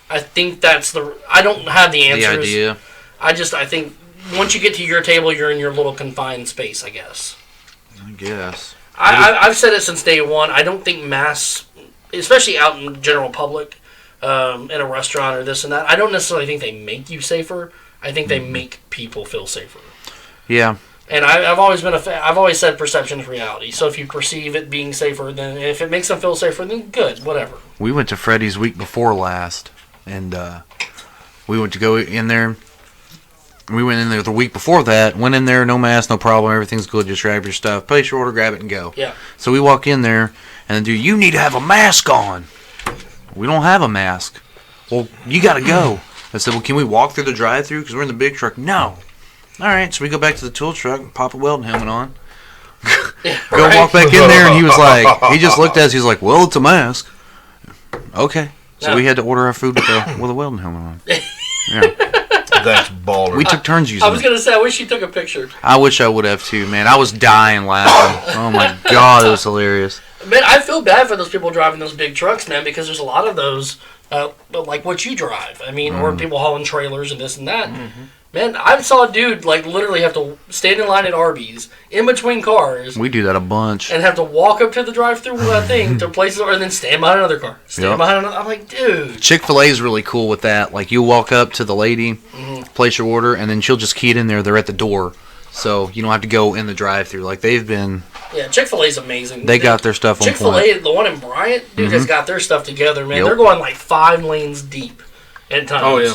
I think that's I don't have the answers. The idea. I think once you get to your table, you're in your little confined space, I guess. I guess. I've said it since day one. I don't think masks, especially out in general public, in a restaurant or this and that, I don't necessarily think they make you safer. I think they make people feel safer. Yeah. And I've always been I've always said perception is reality. So if you perceive it being safer, then if it makes them feel safer, then good, whatever. We went to Freddy's week before last, and we went to go in there. We went in there the week before that. Went in there, no mask, no problem. Everything's good. Just grab your stuff, place your order, grab it, and go. Yeah. So we walk in there, and the dude, you need to have a mask on. We don't have a mask. Well, you got to go. I said, well, can we walk through the drive-thru? Because we're in the big truck. No. All right, so we go back to the tool truck and pop a welding helmet on. Go walk back in there, and he was like, he just looked at us. He's like, well, it's a mask. Okay. So we had to order our food with a welding helmet on. Yeah. That's baller. We took turns using I was it. going to say, I wish you took a picture. I wish I would have too, man. I was dying laughing. Oh my God, it was hilarious. Man, I feel bad for those people driving those big trucks, man, because there's a lot of those, like what you drive. I mean, or people hauling trailers and this and that. Mm-hmm. Man, I saw a dude, like, literally have to stand in line at Arby's, in between cars. We do that a bunch. And have to walk up to the drive-thru thing to places, and then stand behind another car. Stand behind another. I'm like, dude. Chick-fil-A is really cool with that. Like, you walk up to the lady, place your order, and then she'll just key it in there. They're at the door. So you don't have to go in the drive-thru. Like, they've been... Yeah, Chick-fil-A's amazing. They got their stuff on point. Chick-fil-A, the one in Bryant, dude, has got their stuff together, man. They're going like 5 lanes deep at times. Oh, yeah.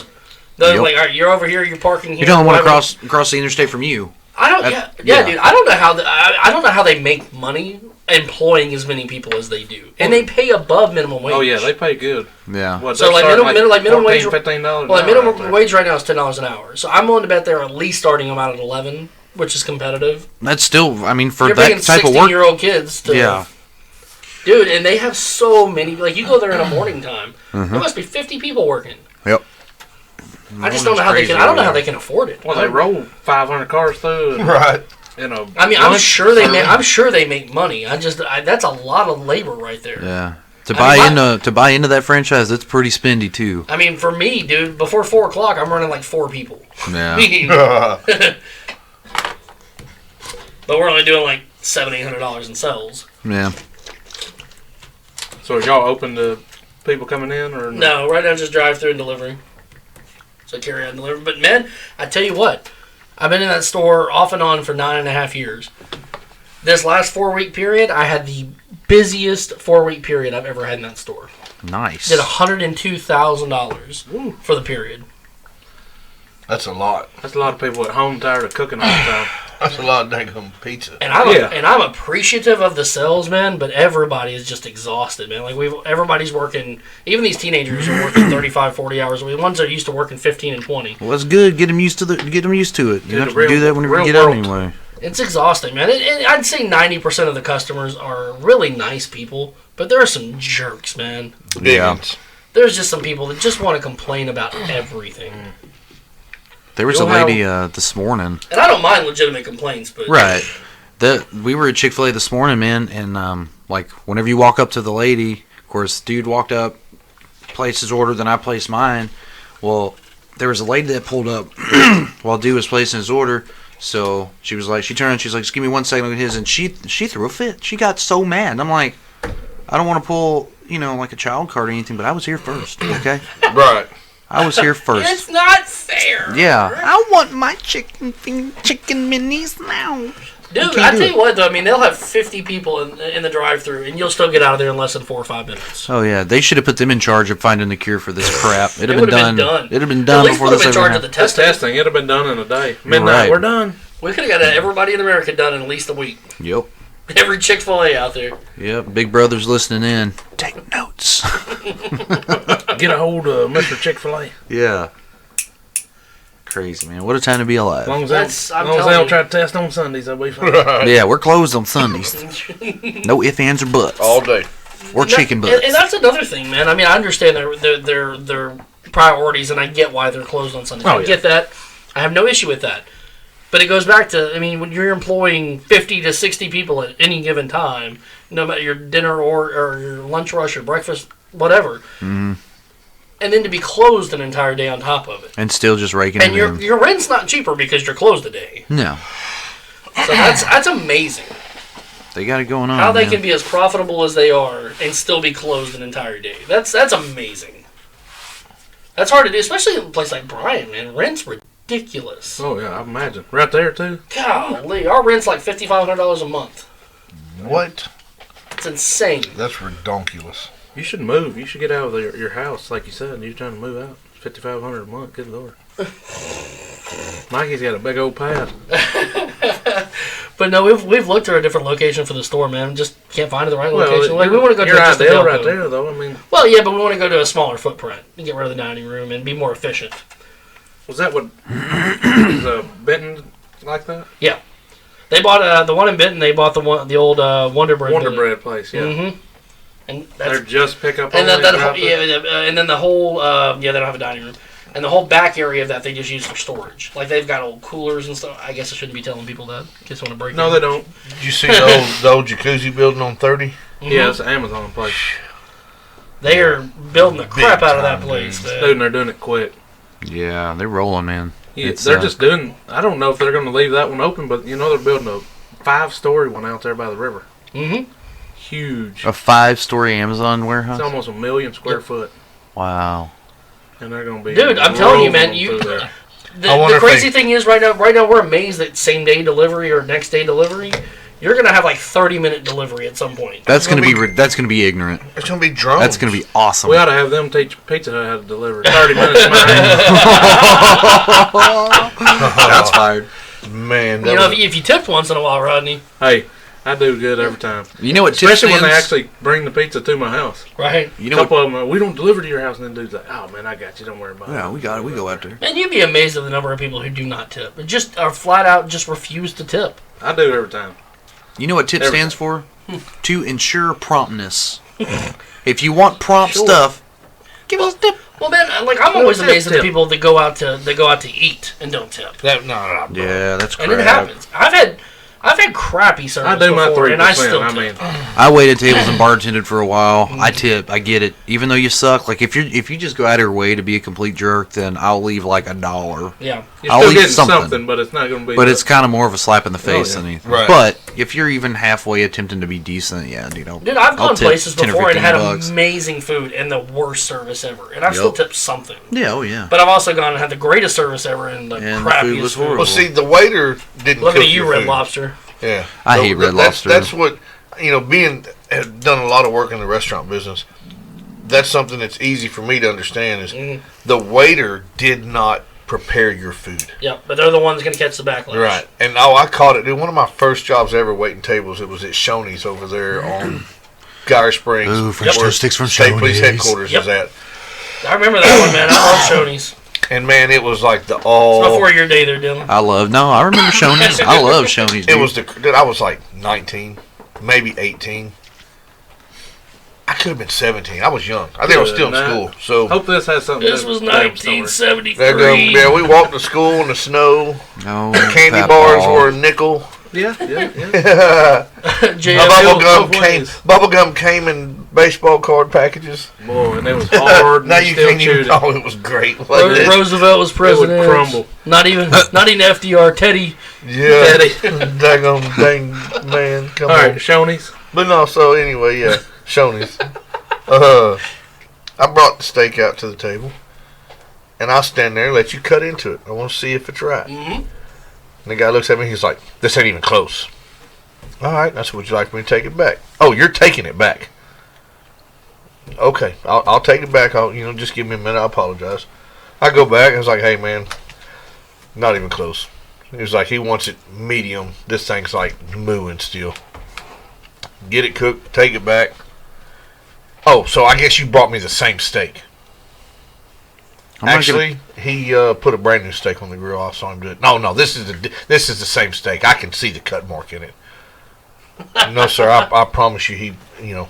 They're like, all right, you're over here, you're parking here. You don't want to cross the interstate from you. I don't. Dude. I don't know how. I don't know how they make money employing as many people as they do, and they pay above minimum wage. Oh yeah, they pay good. Yeah. What, so like minimum wage, $15. Well, like minimum wage right now is $10 an hour. So I'm willing to bet they're at least starting them out at 11, which is competitive. That's still, I mean, for you're that type of work. 16-year-old kids. To, dude, and they have so many. Like you go there in the morning time, there must be 50 people working. Yep. I just don't know how they can. I don't know how they can afford it. Well, they roll 500 cars through. Right. I mean, I'm sure they make money. That's a lot of labor right there. Yeah. To buy into that franchise, it's pretty spendy too. I mean, for me, dude, before 4 o'clock, I'm running like 4 people. Yeah. But we're only doing like $700-800 in sales. Yeah. So are y'all open to people coming in or no? Right now, just drive through and delivery. So carry out and deliver. But man, I tell you what, I've been in that store off and on for 9.5 years. This last 4-week period, I had the busiest 4-week period I've ever had in that store. Nice. Did $102,000 for the period. That's a lot. That's a lot of people at home tired of cooking all the time. That's a lot of dang pizza. And I'm appreciative of the sales, man, but everybody is just exhausted, man. Like everybody's working, even these teenagers are working 35, 40 hours a week. The ones that are used to working 15 and 20. Well, that's good. Get them used to it. You have to do that whenever you get out anyway. It's exhausting, man. And I'd say 90% of the customers are really nice people, but there are some jerks, man. Yeah. There's just some people that just want to complain about everything. There was a lady this morning. And I don't mind legitimate complaints, but... Right. We were at Chick-fil-A this morning, man, and like whenever you walk up to the lady, of course, dude walked up, placed his order, then I placed mine. Well, there was a lady that pulled up while dude was placing his order. So she was like, she turned, she's like, just give me 1 second, look at his, and she threw a fit. She got so mad. I'm like, I don't want to pull, like a child card or anything, but I was here first, okay? Right. I was here first. It's not fair. Yeah. I want my chicken minis now. Dude, I tell you what, though, I mean, they'll have 50 people in the drive-thru, and you'll still get out of there in less than 4 or 5 minutes. Oh, yeah. They should have put them in charge of finding the cure for this crap. It'd have been done. It'd have been done before this ever happened. At least put them in charge of the testing. It'd have been done in a day. Midnight, we're done. We could have got everybody in America done in at least a week. Yep. Every Chick-fil-A out there. Yep. Big Brother's listening in. Take notes. Get a hold of Mr. Chick-fil-A. Yeah. Crazy, man. What a time to be alive. As long as they don't try to test on Sundays, that'll be fine. Yeah, we're closed on Sundays. No ifs, ands, or buts. All day. Or chicken butts. And that's another thing, man. I mean, I understand their priorities, and I get why they're closed on Sundays. I get that. I have no issue with that. But it goes back to, I mean, when you're employing 50 to 60 people at any given time, no matter your dinner or your lunch rush or breakfast, whatever, and then to be closed an entire day on top of it. And still just raking it in. And your rent's not cheaper because you're closed a day. No. So that's amazing. They got it going on. How they can be as profitable as they are and still be closed an entire day. That's amazing. That's hard to do, especially in a place like Bryan, man. Rent's ridiculous. Oh, yeah, I imagine. Right there, too. Golly, our rent's like $5,500 a month. What? It's insane. That's redonkulous. You should move. You should get out of your house, like you said. You're trying to move out. $5,500 a month. Good Lord. Mikey's got a big old pad. But no, we've looked at a different location for the store, man. Just can't find the right location. Like we want to go to your ideal right there, though. I mean, well, yeah, but we want to go to a smaller footprint and get rid of the dining room and be more efficient. Was that what was Benton like that? Yeah, they bought the one in Benton. They bought the old Wonder Bread place. Yeah. Mm-hmm. And they're just pickup. And and then the whole they don't have a dining room. And the whole back area of that they just use for storage. Like they've got old coolers and stuff. I guess I shouldn't be telling people that. In case they want to break. No, they don't. Did you see the old jacuzzi building on 30? Yeah, it's an Amazon place. They are building the crap out of that place. Dude, and they're doing it quick. Yeah, they're rolling, man. Yeah, they're just doing. I don't know if they're going to leave that one open, but they're building a 5-story one out there by the river. Mm-hmm. Huge. A 5-story Amazon warehouse. It's almost 1 million square foot. Wow. And they're going to be. Dude, I'm telling you, man. rolling The crazy thing is, right now we're amazed that same day delivery or next day delivery. You're gonna have like 30-minute delivery at some point. That's gonna be ignorant. It's gonna be drones. That's gonna be awesome. We ought to have them teach Pizza Hut how to deliver 30 minutes. That's fired. Man, if you tip once in a while, Rodney. Hey, I do good every time. You know what? Especially when they actually bring the pizza to my house. Right. You know, a couple of them, we don't deliver to your house, and then dude's like, "Oh man, I got you. Don't worry about it." Yeah, we got it. We go after. And you'd be amazed at the number of people who do not tip. Just are flat out just refuse to tip. I do every time. You know what TIP stands for? To ensure promptness. If you want prompt stuff, give us a tip. Well, man, I'm always amazed at the people that go out to eat and don't tip. No. Yeah, that's crap. And it happens. I've had crappy service I do my before, 3%. and I still tip. I waited tables and bartended for a while. I tip. I get it. Even though you suck, like if you just go out of your way to be a complete jerk, then I'll leave like $1. Yeah, you're I'll still leave getting something, but it's not going to be. But it's kind of more of a slap in the face than anything. Right. But if you're even halfway attempting to be decent, Dude, I've gone places $10 or before and had $15. amazing food and the worst service ever, and I've still tipped something. Yeah, oh yeah. But I've also gone and had the greatest service ever and the And the crappiest food was horrible. Well, see, the waiter didn't. Looking cook at you, your Red food. Lobster. Yeah, I hate Red Lobster. That's what have done a lot of work in the restaurant business. That's something that's easy for me to understand. Is the waiter did not prepare your food. Yep, but they're the ones going to catch the backlash. Right, and I caught it. Dude, one of my first jobs ever waiting tables. It was at Shoney's over there on Gyre Springs. Ooh, French where toast sticks from State Police Shoney's. Headquarters is at. I remember that one, man. I love Shoney's. And man, it was like the all. It's before your day there, Dylan. I remember Shoney's. I love Shoney's. It was dude, I was like 19, maybe 18. I could have been 17. I was young. I think I was still in school. So hope this has something. This was 1973. Yeah, we walked to school in the snow. No, Candy bars were a nickel. Yeah. Bubblegum came in baseball card packages. Boy, and it was hard. Now you can't even. Oh, it was great. Roosevelt was president. It would crumble. Not even FDR. Teddy. Yeah. Dang man. Come on. All right, Shoney's. But no. So anyway, yeah, Shoney's. I brought the steak out to the table, and I'll stand there and let you cut into it. I want to see if it's right. Mm-hmm. And the guy looks at me. He's like, "This ain't even close." All right. That's would you like me to take it back? Oh, you're taking it back. Okay, I'll take it back. Just give me a minute. I apologize. I go back. I was like, "Hey, man, not even close." He was like, he wants it medium. This thing's like mooing still. Get it cooked. Take it back. Oh, so I guess you brought me the same steak. Actually, he put a brand new steak on the grill. I saw him do it. No, this is the same steak. I can see the cut mark in it. No, sir. I promise you, you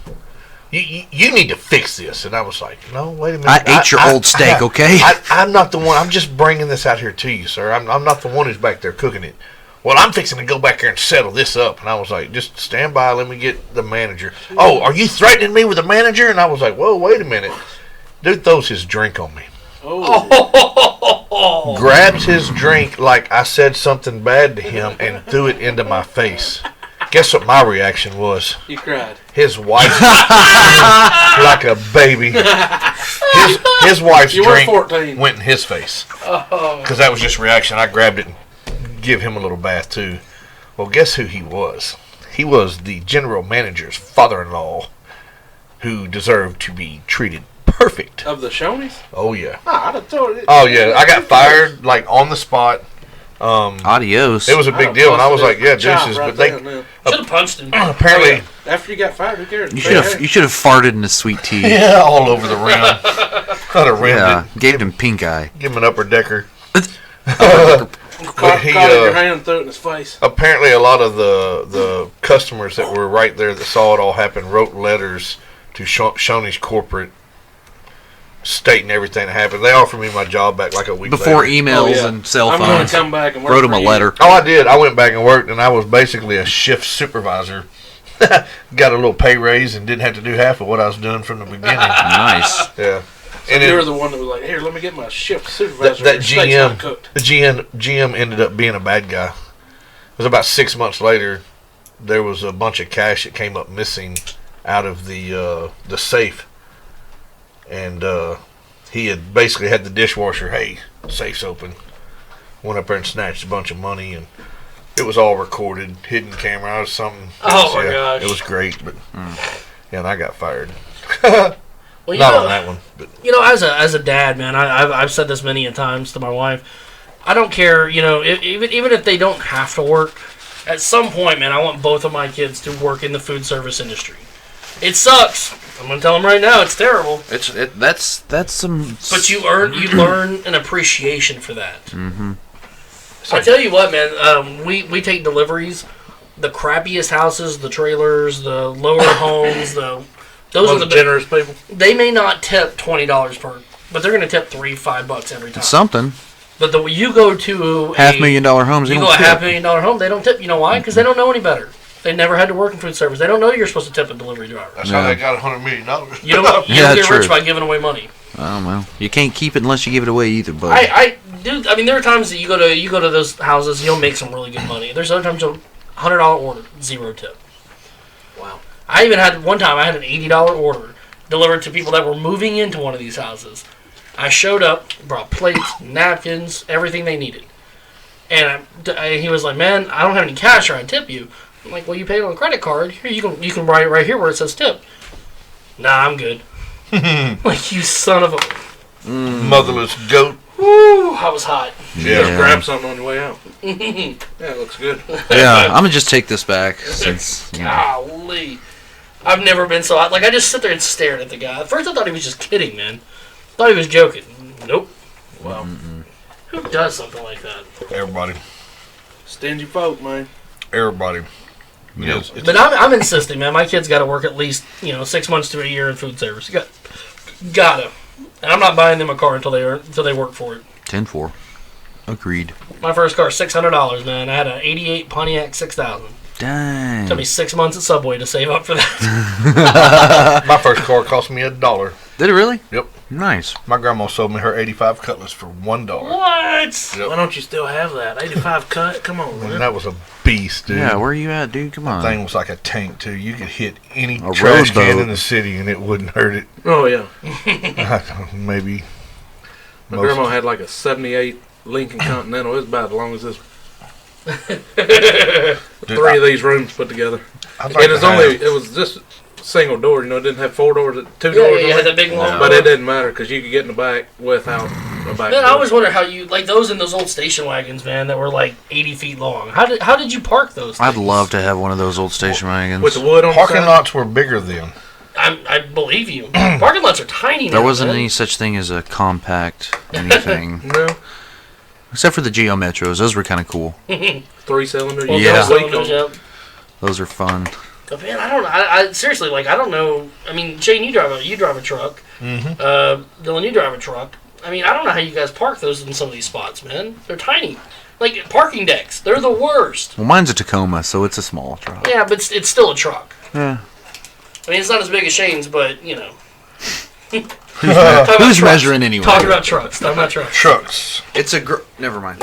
need to fix this. And I was like, no, wait a minute. I ate your old steak, okay? I'm not the one. I'm just bringing this out here to you, sir. I'm not the one who's back there cooking it. Well, I'm fixing to go back there and settle this up. And I was like, just stand by. Let me get the manager. Oh, are you threatening me with the manager? And I was like, whoa, wait a minute. Dude throws his drink on me. Oh. Grabs his drink like I said something bad to him and threw it into my face. Guess what my reaction was? You cried. His wife, like a baby. His wife's drink 14. went in his face. Because that was just reaction. I grabbed it and give him a little bath too. Well, guess who he was? He was the general manager's father-in-law, who deserved to be treated perfect. Of the Shoney's? Oh yeah. I'd have told it. Oh yeah. I got fired like on the spot. Adios. It was a big deal, and I was like, "Yeah, deuces." But they should have punched him. Apparently, after you got fired, who cares? You should have farted in his sweet tea. Yeah, all over the rim. Kind of rimmed it. Gave him pink eye. Give him an upper decker. Caught your hand and threw it in his face. Apparently, a lot of the customers that were right there that saw it all happen wrote letters to Shoney's corporate stating everything that happened. They offered me my job back like a week before later. emails and cell phones. I'm going to come back and work wrote him for a you. letter. Oh, I did. I went back and worked, and I was basically a shift supervisor. got a little pay raise and didn't have to do half of what I was doing from the beginning. Nice. Yeah. So And you were it, the one that was like, here, let me get my shift supervisor. that steak's not GM, cooked. the GM ended up being a bad guy. It was about 6 months later. There was a bunch of cash that came up missing out of the safe, and he had basically had the dishwasher. Hey, safe's open. Went up there and snatched a bunch of money, and it was all recorded, hidden camera. It was something. Oh my gosh. It was great, but yeah, and I got fired. Well, Not on that one, but as a dad, man, I've said this many a times to my wife. I don't care, even if they don't have to work. At some point, man, I want both of my kids to work in the food service industry. It sucks. I'm gonna tell them right now, it's terrible. That's some. But you learn an appreciation for that. Mm-hmm. I tell you what, man, we take deliveries. The crappiest houses, the trailers, the lower homes, those are the generous people. They may not tip $20 per, but they're going to tip $3-5 every time. It's something. But you go to $500,000 homes. You go a $500,000 home, they don't tip. You know why? Because they don't know any better. They never had to work in food service. They don't know you're supposed to tip a delivery driver. that's how they got $100 million. You don't get true. rich by giving away money. Oh well, you can't keep it unless you give it away either, bud. I mean, there are times that you go to those houses, and you'll make some really good money. There's other times you'll $100 order, 0 tip. Wow. I even had one time I had an $80 order delivered to people that were moving into one of these houses. I showed up, brought plates, napkins, everything they needed. And he was like, man, I don't have any cash or I tip you. I'm like, well, you paid on a credit card. Here, you can write it right here where it says tip. Nah, I'm good. Like, you son of a... Motherless goat. Woo, I was hot. Just grab something on your way out. Yeah, it looks good. Yeah, I'm gonna just take this back since. Golly. I've never been so hot. Like, I just sit there and stared at the guy. At first, I thought he was just kidding, man. Thought he was joking. Nope. Wow. Who does something like that? Everybody. Stingy folk, man. Everybody. Yep. But I'm insisting, man. My kids got to work at least 6 months to a year in food service. Gotta. And I'm not buying them a car until they work for it. 10-4. Agreed. My first car, $600, man. I had an '88 Pontiac 6000. Dang. Took me 6 months at Subway to save up for that. My first car cost me $1. Did it really? Yep. Nice. My grandma sold me her 85 Cutlass for $1. What? Yep. Why don't you still have that? 85 cut? Come on, man. And that was a beast, dude. Yeah, where are you at, dude? Come on. That thing was like a tank, too. You could hit any A trash can rowboat. in the city and it wouldn't hurt it. Oh, yeah. Maybe. My grandma had like a 78 Lincoln Continental. It was about as long as this. Dude, 3 of these rooms put together. I'd And like it's to have- it was just single door, it didn't have 4 doors, 2 Yeah, doors. you on had it. the big long But door. it didn't matter because you could get in the back without a back Man, door. I always wonder how you like those in those old station wagons, man, that were like 80 feet long. How did you park those? I'd things? love to have one of those old station wagons. with the wood on Parking the side. lots were bigger then. I believe you. Parking lots are tiny now. There wasn't man. any such thing as a compact anything, No, except for the Geo Metros. Those were kind of cool. 3-cylinder. Well, You Yeah. got those a leak cylinders, on- yep. Those are fun. But man, I don't know. I seriously, like, I don't know. I mean, Shane, you drive a truck. Mm-hmm. Dylan, you drive a truck. I mean, I don't know how you guys park those in some of these spots, man. They're tiny. Like, parking decks. They're the worst. Well, mine's a Tacoma, so it's a small truck. Yeah, but it's still a truck. Yeah. I mean, it's not as big as Shane's, but, Who's measuring anyway? Talking about trucks. Talking about trucks. Trucks. It's a never mind.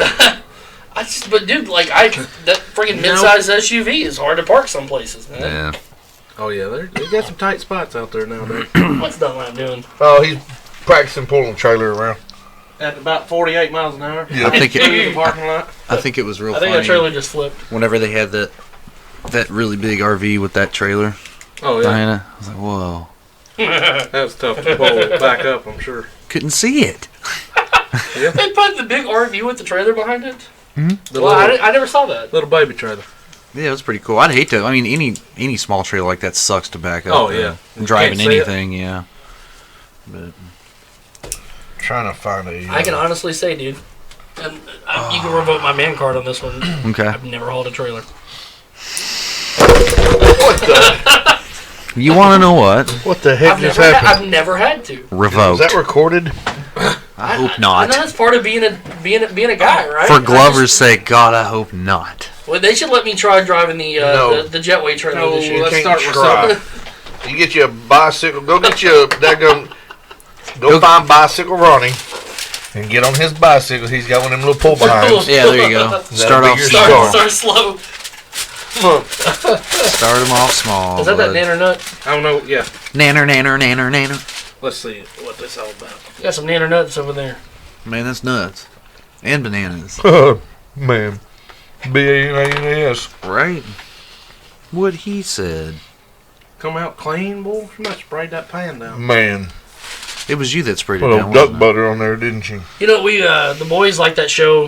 But dude, like that freaking mid-sized SUV is hard to park some places, man. Yeah. Oh, yeah, they got some tight spots out there nowadays. What's Dunlap doing? Oh, he's practicing pulling the trailer around. At about 48 miles an hour. Yeah. I think Through it. the parking lot. I think it was real I think funny. that trailer just flipped. Whenever they had that really big RV with that trailer, Oh, yeah. Diana, I was like, whoa, That was tough to pull it back up, I'm sure. couldn't see it. They put the big RV with the trailer behind it. The Well, little, I never saw that. little baby trailer. Yeah, it was pretty cool. I'd hate to. I mean, any small trailer like that sucks to back up. Oh, yeah. You Driving can't see it. anything, yeah. But Trying to find a. I can honestly say, dude, and you can revoke my man card on this one. okay. I've never hauled a trailer. You want to know what? What the heck just I've happened? never had to. Revoked. Is that recorded? I hope I not. know that's part of being a guy, right? For Glover's sake, God, I hope not. Well, they should let me try driving the No. the jetway trailer No, this year. let's Can't start with something. You get you a bicycle. Go get you a Go find Bicycle Ronnie and get on his bicycle. He's got one of them little pull behinds. Yeah, there you go. Start be off your small. Start slow. Start them off small. Is that bud. nanner nut? I don't know. Yeah. Nanner. Let's see what this all about. You got some nanner nuts over there. Man, that's nuts. And bananas. Man. B-A-N-A-N-A-S. Right? What he said. Come out clean, boy. You must sprayed that pan down. Man. It was you that sprayed it Put a down, duck wasn't it? butter on there, didn't you? You know, we the boys like that show,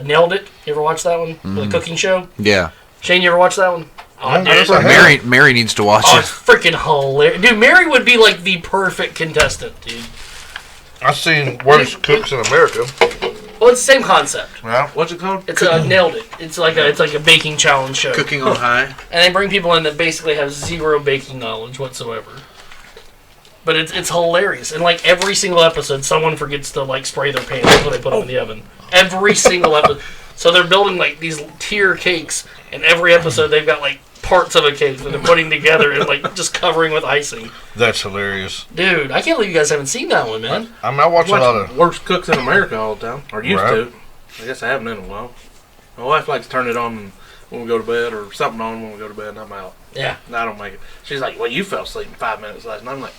Nailed It. You ever watch that one? The cooking show? Yeah. Shane, you ever watch that one? Oh, dude, yes, I have. Mary needs to watch oh, it. it's freaking hilarious. Dude, Mary would be like the perfect contestant, dude. I've seen worse cooks in America. Well, it's the same concept. Yeah. What's it called? It's Nailed It. It's like a baking challenge show. Cooking on high. And they bring people in that basically have zero baking knowledge whatsoever. But it's hilarious. And like every single episode, someone forgets to like spray their pans before they put them in the oven. Every single episode. So they're building like these tier cakes, and every episode they've got like parts of a cake that they're putting together and like just covering with icing. That's hilarious. Dude, I can't believe you guys haven't seen that one, man. I mean, I watch a lot of... Worst cooks in America all the time. Or used Right. to. I guess I haven't in a while. My wife likes to turn it on when we go to bed, or something on when we go to bed, and I'm out. Yeah. No, I don't make it. She's like, well, you fell asleep in 5 minutes last night. I'm like,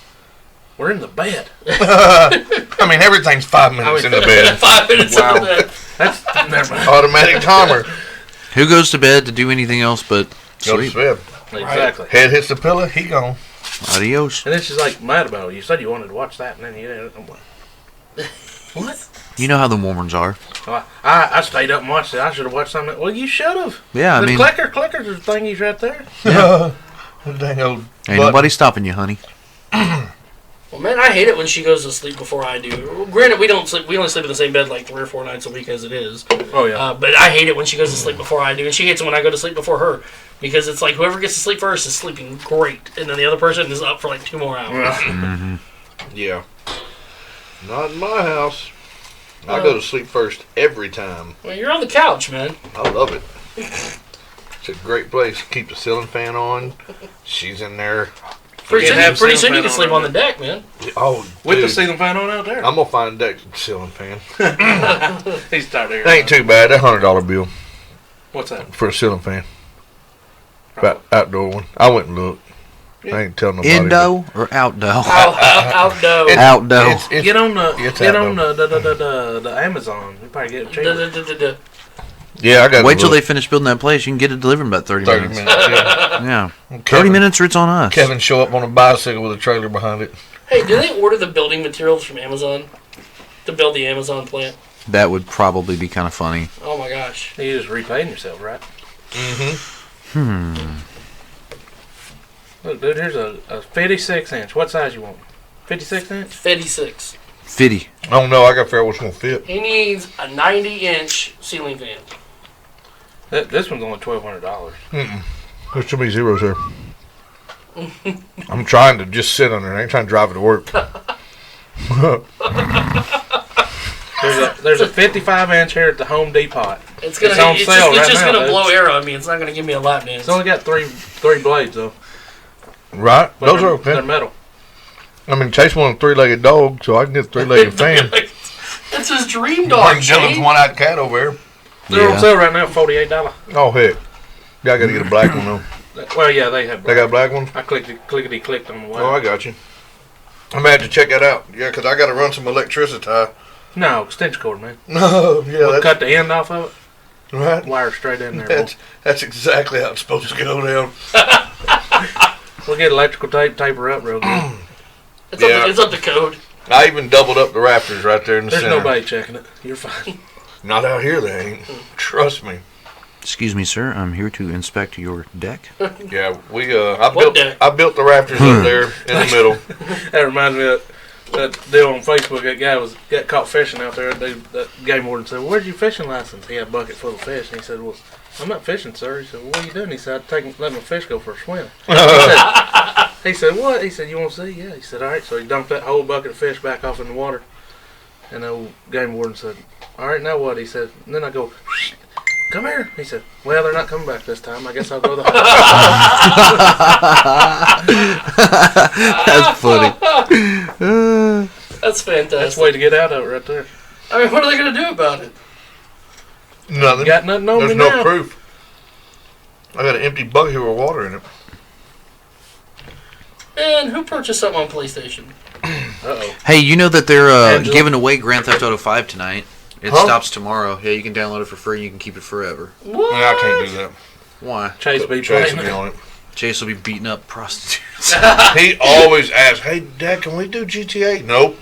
we're in the bed. I mean, everything's 5 minutes in the bed. 5 minutes Wow. in the bed. That's never mind. Automatic timer. Who goes to bed to do anything else but Go to sleep? bed. Exactly. Head hits the pillow, he gone. Adios. And then she's like mad about it. You said you wanted to watch that, and then you didn't. I'm like, what? You know how the Mormons are. Well, I stayed up and watched it. I should have watched something. Well, you should have. Yeah, I The mean, clickers are thingies right there. The dang old ain't button. nobody stopping you, honey. Well, man, I hate it when she goes to sleep before I do. Granted, we don't sleep. We only sleep in the same bed like 3 or 4 nights a week as it is. Oh yeah. But I hate it when she goes to sleep before I do, and she hates it when I go to sleep before her because it's like whoever gets to sleep first is sleeping great, and then the other person is up for like 2 more hours. Yeah. Not in my house. I go to sleep first every time. Well, you're on the couch, man. I love it. It's a great place. Keep the ceiling fan on. She's in there. Pretty can't soon, have pretty ceiling soon you fan can sleep on on the deck, man. Oh, With the dude. ceiling fan on out there. I'm gonna find a deck ceiling fan. He's tired of It hearing ain't that. too bad. That $100 bill What's that? for a ceiling fan. Outdoor one. I went and looked. I ain't telling nobody. Indo or outdo? Outdo. It- Outdo. it's- Get on it's the outdoor. the Amazon. You probably get it cheaper. Yeah, I got. Wait till they finish building that place. You can get it delivered in about 30 30 minutes. minutes. Yeah. Yeah. 30 minutes or it's on us. Kevin show up on a bicycle with a trailer behind it. Hey, do they order the building materials from Amazon to build the Amazon plant? That would probably be kind of funny. Oh my gosh. You just repaying yourself, right? Look, dude, here's a 56-inch. What size you want? 56-inch? 56. 50. I don't know. I got to figure out what's gonna fit. He needs a 90-inch ceiling fan. This one's only $1,200. There's too many zeros here. I'm trying to just sit on it. I ain't trying to drive it to work. There's a 55-inch here at the Home Depot. It's gonna. It's on It's sale right just now, gonna dude. blow air on me. It's not gonna give me a lap dance. It's only got three blades though. Right? But Those they're, are okay. They're metal. I mean, Chase wanted a 3-legged dog, so I can get a 3-legged fan. That's his dream dog. Dylan's Shane. one-eyed cat over here. They're Yeah. on sale right now, $48. Oh heck! Yeah, I got to get a black one though. Well, yeah, they have. They got a black one. I clickety clicked on the wire. Oh, I got you. I'm gonna have to check that out. Yeah, 'cause I got to run some electricity. No, extension cord, man. No, yeah, We'll that's cut the end off of right. it, wire straight in there. That's exactly how it's supposed to go down. We'll get electrical tape, tape her up real good. It's up to code. I even doubled up the rafters right there in the There's center. nobody checking it. You're fine. Not out here, they ain't. Trust me. Excuse me, sir. I'm here to inspect your deck. Yeah, What deck? I built the rafters up there in the middle. That reminds me of that deal on Facebook. That guy got caught fishing out there. That game warden said, "Where's your fishing license?" He had a bucket full of fish, and he said, "Well, I'm not fishing, sir." He said, "What are you doing?" He said, let my fish go for a swim." He said, "What?" He said, "You want to see?" Yeah. He said, "All right." So he dumped that whole bucket of fish back off in the water. And the old game warden said, "All right, now what?" He said, and then I go, come here. He said, well, they're not coming back this time. I guess I'll go to the hospital. That's funny. That's fantastic. That's the way to get out of it right there. I mean, what are they going to do about it? Nothing. Got nothing on There's me no now. proof. I got an empty bucket here with water in it. And who purchased something on PlayStation? Uh-oh. Hey, you know that they're Angela? giving away Grand Theft Auto 5 tonight? It Huh? stops tomorrow. Yeah, you can download it for free. You can keep it forever. What? I can't do that. Why? Chase be Chase playing will be it. on it. Chase will be beating up prostitutes. He always asks, "Hey, Dad, can we do GTA?" Nope.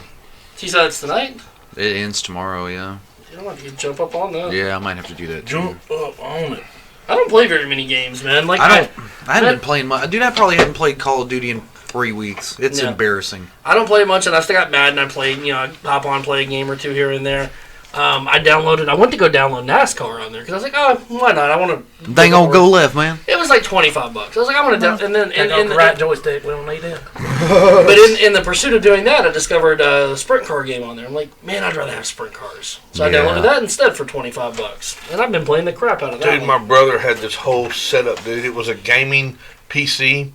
She said it's tonight? It ends tomorrow, yeah. You don't have to jump up on that. Yeah, I might have to do that too. Jump up on it. I don't play very many games, man. Like I haven't been playing much. Dude, I probably haven't played Call of Duty in 3 weeks. It's Yeah. embarrassing. I don't play much, and I still got mad, and I played, I hop on, play a game or two here and there. I went to go download NASCAR on there, because I was like, oh, why not? I want to... They ain't gonna go left, man. It was like $25. I was like, I want to down... And then... Take off the right joystick. We don't need it. But in the pursuit of doing that, I discovered a sprint car game on there. I'm like, man, I'd rather have sprint cars. So I Yeah. downloaded that instead for $25. And I've been playing the crap out of that Dude, my one. brother had this whole setup, dude. It was a gaming PC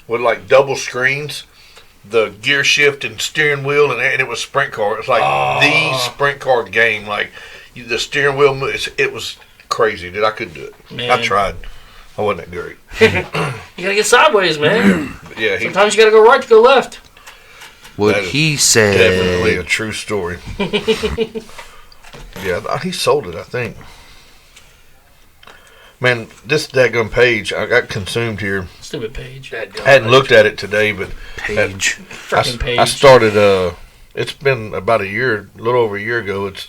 with like double screens, the gear shift and steering wheel, and it was sprint car. It was like the sprint car game. Like the steering wheel, it was crazy, dude. I couldn't do it. Man. I tried. I wasn't that great. You gotta get sideways, man. Yeah, he Sometimes you gotta go right to go left. What That is he said. definitely a true story. Yeah, he sold it, I think. Man, this daggum page, I got consumed here. Stupid page. I hadn't looked at it today, but Page. Freaking page. I started, it's been about a little over a year ago. It's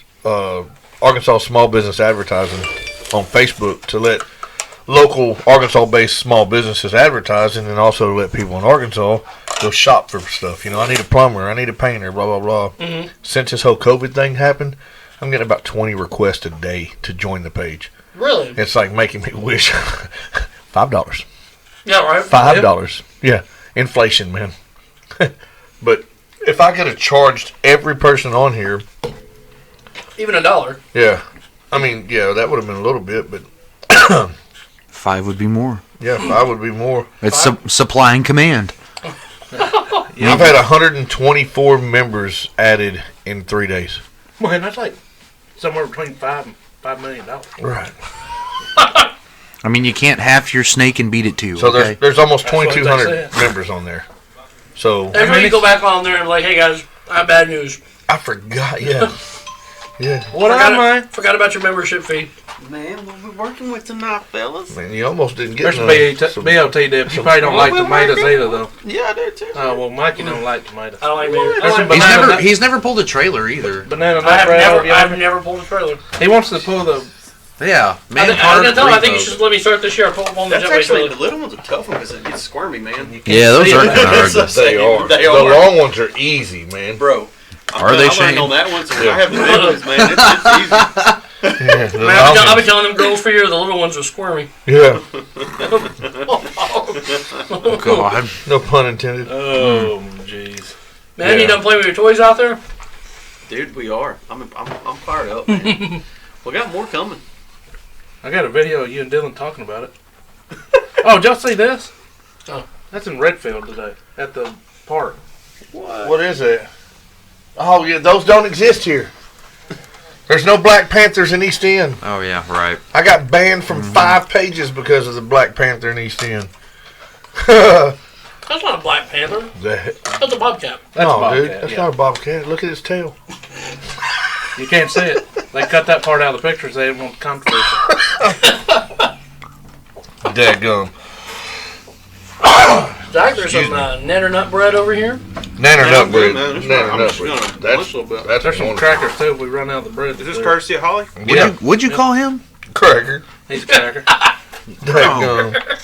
Arkansas Small Business Advertising on Facebook to let local Arkansas-based small businesses advertise, and then also to let people in Arkansas go shop for stuff. I need a plumber, I need a painter, blah, blah, blah. Mm-hmm. Since this whole COVID thing happened, I'm getting about 20 requests a day to join the page. Really? It's like making me wish. $5. Yeah, right. $5. Yeah. Inflation, man. But if I could have charged every person on here, Even $1. yeah. I mean, yeah, that would have been a little bit, but 5 would be more. yeah, 5 would be more. It's supply and command. I've had 124 members added in 3 days. Man, that's like somewhere between $5 million. Right. I mean, you can't half your snake and beat it too. So okay? there's almost That's what they 2,200 said. members on there. So Every week you go back on there and be like, hey guys, I have bad news. I forgot. Yeah. Yeah. What am I? Forgot about your membership fee. Man, what we working with tonight, fellas? Man, you almost didn't get There's some some BOT dip. You probably don't like tomatoes either, though. Yeah, I do too. Oh, well, Mikey don't like tomatoes. I don't like maybe. There's some He's never pulled a trailer either. banana I have nut bread. never, I've never pulled a trailer. He wants to pull the... Yeah, man. I was gonna tell him, I think you should just let me start this year. Pull up on the That's jetway actually, trailer. the little ones are tough one because it gets squirmy, man. Yeah, those are kind of hard. They are. They The are. long ones are easy, man. Bro. Are they, I Shane? learned on that one, so when Yeah. I have the big ones, man, it's easy. Yeah, the Man, long I've been ones. telling them girls for years, the little ones are squirmy. Yeah. Oh, God. No pun intended. Oh, jeez. Man, Yeah. you done playing with your toys out there? Dude, we are. I'm fired up, man. We got more coming. I got a video of you and Dylan talking about it. Oh, did y'all see this? Oh. That's in Redfield today at the park. What is it? Oh, yeah, those don't exist here. There's no Black Panthers in East End. Oh, yeah, right. I got banned from 5 pages because of the Black Panther in East End. That- That's not a Black Panther. That's a Bobcat. That's no, a bobcat, dude, that's yeah. not a bobcat. Look at his tail. You can't see it. They cut that part out of the pictures. They didn't want controversy. Dadgum. Zach, there's Excuse some Nanner nut bread over here. Nanner Man, nut I'm bread. good, man. It's Nanner fine. I'm nut just bread. gonna That's munch a little bit. that's There's some wonderful. crackers too. If we run out of the bread. Is this courtesy of Holly? Yeah, What'd you call him? cracker. He's a cracker. Dadgum.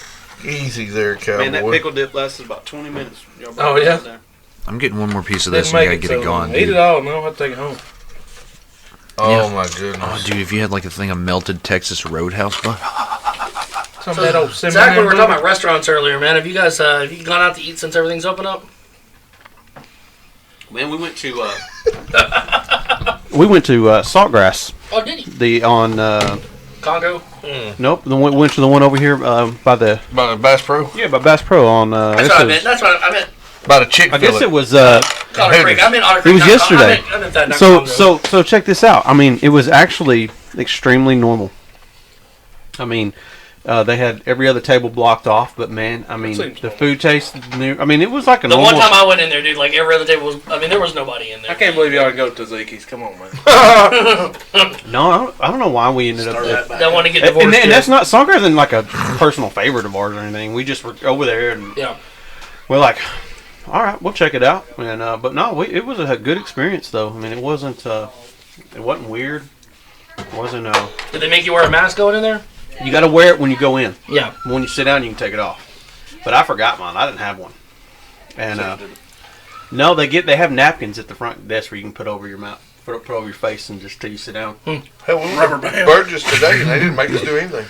Easy there, cowboy. Man, that pickle dip lasted about 20 minutes. Y'all Oh, brought it yeah? out there. I'm getting one more piece of this Didn't and I make gotta it get it so gone, long. Eat dude. it all. No, I'll take it home. Oh Yeah. my goodness. Oh, dude, if you had like a thing of melted Texas Roadhouse butter. Some of that old Zach, seminary we were talking movie. about restaurants earlier, man. Have you guys have you gone out to eat since everything's open up? Man, we went to We went to Saltgrass Oh, did you? on Congo. Nope. Went to the one over here by the Bass Pro. Yeah, by Bass Pro on. That's what I meant. That's what I meant. By the Chick-fil-A. I guess it was. Otter Creek. I meant Otter Creek. It was yesterday. I meant that. Not So check this out. I mean, it was actually extremely normal. I mean, they had every other table blocked off, but man, I mean, the food tasted new. I mean, it was like a the normal. one time I went in there, dude, like every other table was. I mean, there was nobody in there. I can't believe y'all go to Tzatziki's. Come on, man. No, I don't know why we ended up. Don't want to get divorced. And that's not Songkran isn't like a personal favorite of ours or anything. We just were over there and we're like, all right, we'll check it out. And but no, it was a good experience though. I mean, it wasn't weird. It wasn't. Did they make you wear a mask going in there? You got to wear it when you go in. Yeah. When you sit down, you can take it off. But I forgot mine. I didn't have one. And no, they have napkins at the front desk where you can put over your mouth, put over your face, and just till you sit down. Hell, we were at Burgess today, and they didn't make us do anything.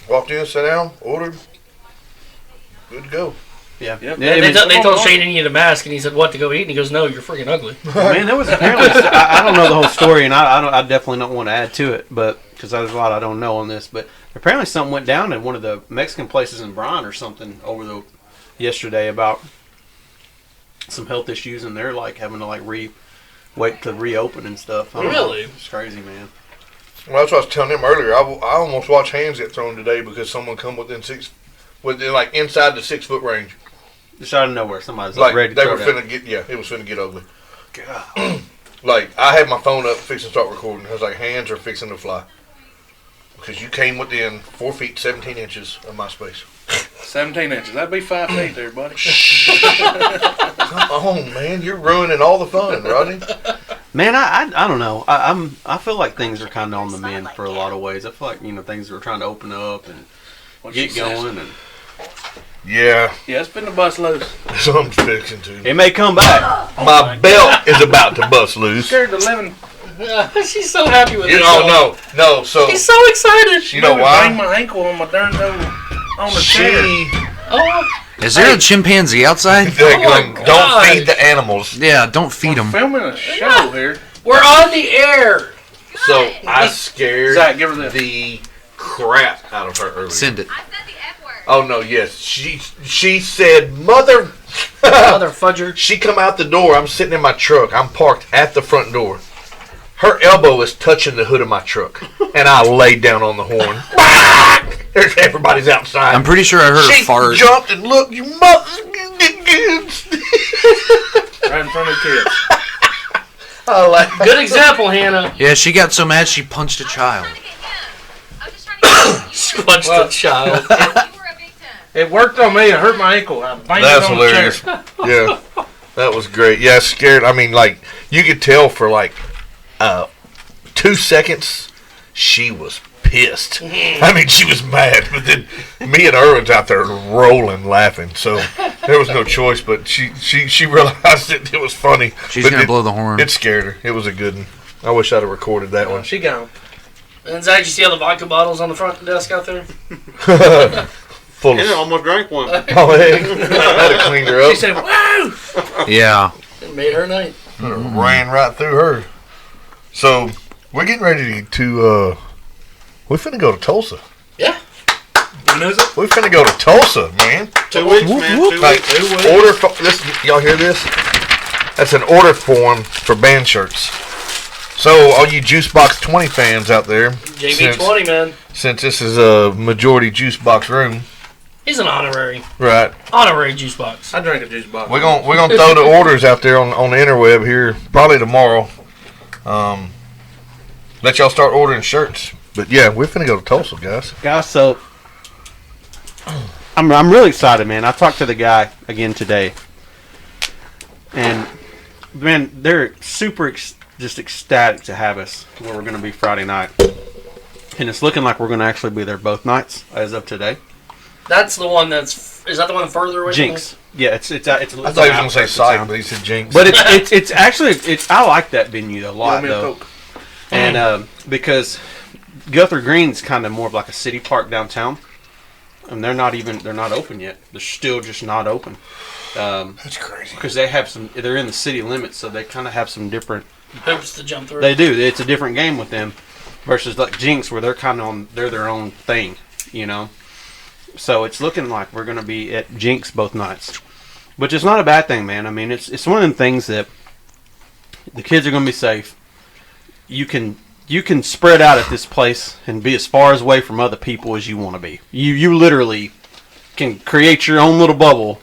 Walked in, sat down, ordered, good to go. Yeah. Yep. They told Shane he needed a mask, and he said, "What, to go eat?" And he goes, "No, you're freaking ugly." Man, there was apparently I don't know the whole story, and I definitely don't want to add to it, but because there's a lot I don't know on this. But apparently something went down in one of the Mexican places in Bryan or something yesterday about some health issues, and they're like having to like wait to reopen and stuff. Really? It's crazy, man. Well, that's what I was telling them earlier. I almost watched hands get thrown today because someone come within like inside the 6 foot range. Just out of nowhere, somebody's like ready to they throw were down. finna get. Yeah, it was finna get ugly. God. Like I had my phone up, fixing to start recording. I was like, hands are fixing to fly because you came within 4 feet 17 inches of my space. 17 inches. That'd be 5 feet there, buddy. Come on, man, you're ruining all the fun, Rodney. Man, I don't know. I feel like things are kind of on the mend for a lot of ways. I feel like things are trying to open up and get going and. Yeah. Yeah, it's been the bus loose. Something's fixing to. It may come back. My belt is about to bust loose. Scared the living. She's so happy with it. No. So he's so excited. You know why? Bang my ankle on my darn toe on the chair. Is there a chimpanzee outside? Don't feed the animals. Yeah, don't feed them. Filming a show here. We're on the air. So I scared Zach, give her the crap out of her earlier. Send it. Oh no, yes. She said Mother fudger. She come out the door. I'm sitting in my truck. I'm parked at the front door. Her elbow is touching the hood of my truck, and I laid down on the horn. There's everybody's outside. I'm pretty sure I heard she a fart. She jumped and looked. You mother. Right in front of the kids. Good example, Hannah. Yeah, she got so mad she punched a child. She punched a child. It worked on me. It hurt my ankle. I banged That's it on hilarious. the chair. Yeah, that was great. Yeah, scared. I mean, like you could tell for like 2 seconds she was pissed. I mean, she was mad. But then me and Erwin's out there rolling, laughing. So there was no choice. But she realized it was funny. She's gonna blow the horn. It scared her. It was a good one. I wish I'd have recorded that one. She gone. And Zach, you see all the vodka bottles on the front desk out there? Full Yeah, almost drank one. Oh, hey. That'd have cleaned her up. She said, "Woo!" Yeah. It made her night. Ran right through her. So we're getting ready to we're finna go to Tulsa. Yeah. When is it? We're finna go to Tulsa, man. 2 weeks, man. 2 Like, weeks. this, y'all hear this? That's an order form for band shirts. So all you Juicebox 20 fans out there, JB20, man. since this is a majority Juicebox room, He's an honorary juice box. I drank a juice box. we're gonna throw the orders out there on the interweb here probably tomorrow. Let y'all start ordering shirts. But yeah, we're finna go to Tulsa, guys. Guys, so I'm really excited, man. I talked to the guy again today, and man, they're super just ecstatic to have us where we're going to be Friday night, and it's looking like we're going to actually be there both nights as of today. That's the one is that the one further away? Jinx. Yeah, it's. I thought he was gonna say Sight, but he said Jinx. But it's actually I like that venue a lot Give me a though, Coke. and because Guthrie Green's kind of more of like a city park downtown, and they're not open yet. They're still just not open. That's crazy. Because they're in the city limits, so they kind of have some different hoops to jump through. They do. It's a different game with them. versus like Jinx, where they're kind of they're their own thing, you know. So it's looking like we're going to be at Jinx both nights, which is not a bad thing, man. I mean, it's one of them things that the kids are going to be safe. You can spread out at this place and be as far away from other people as you want to be. You literally can create your own little bubble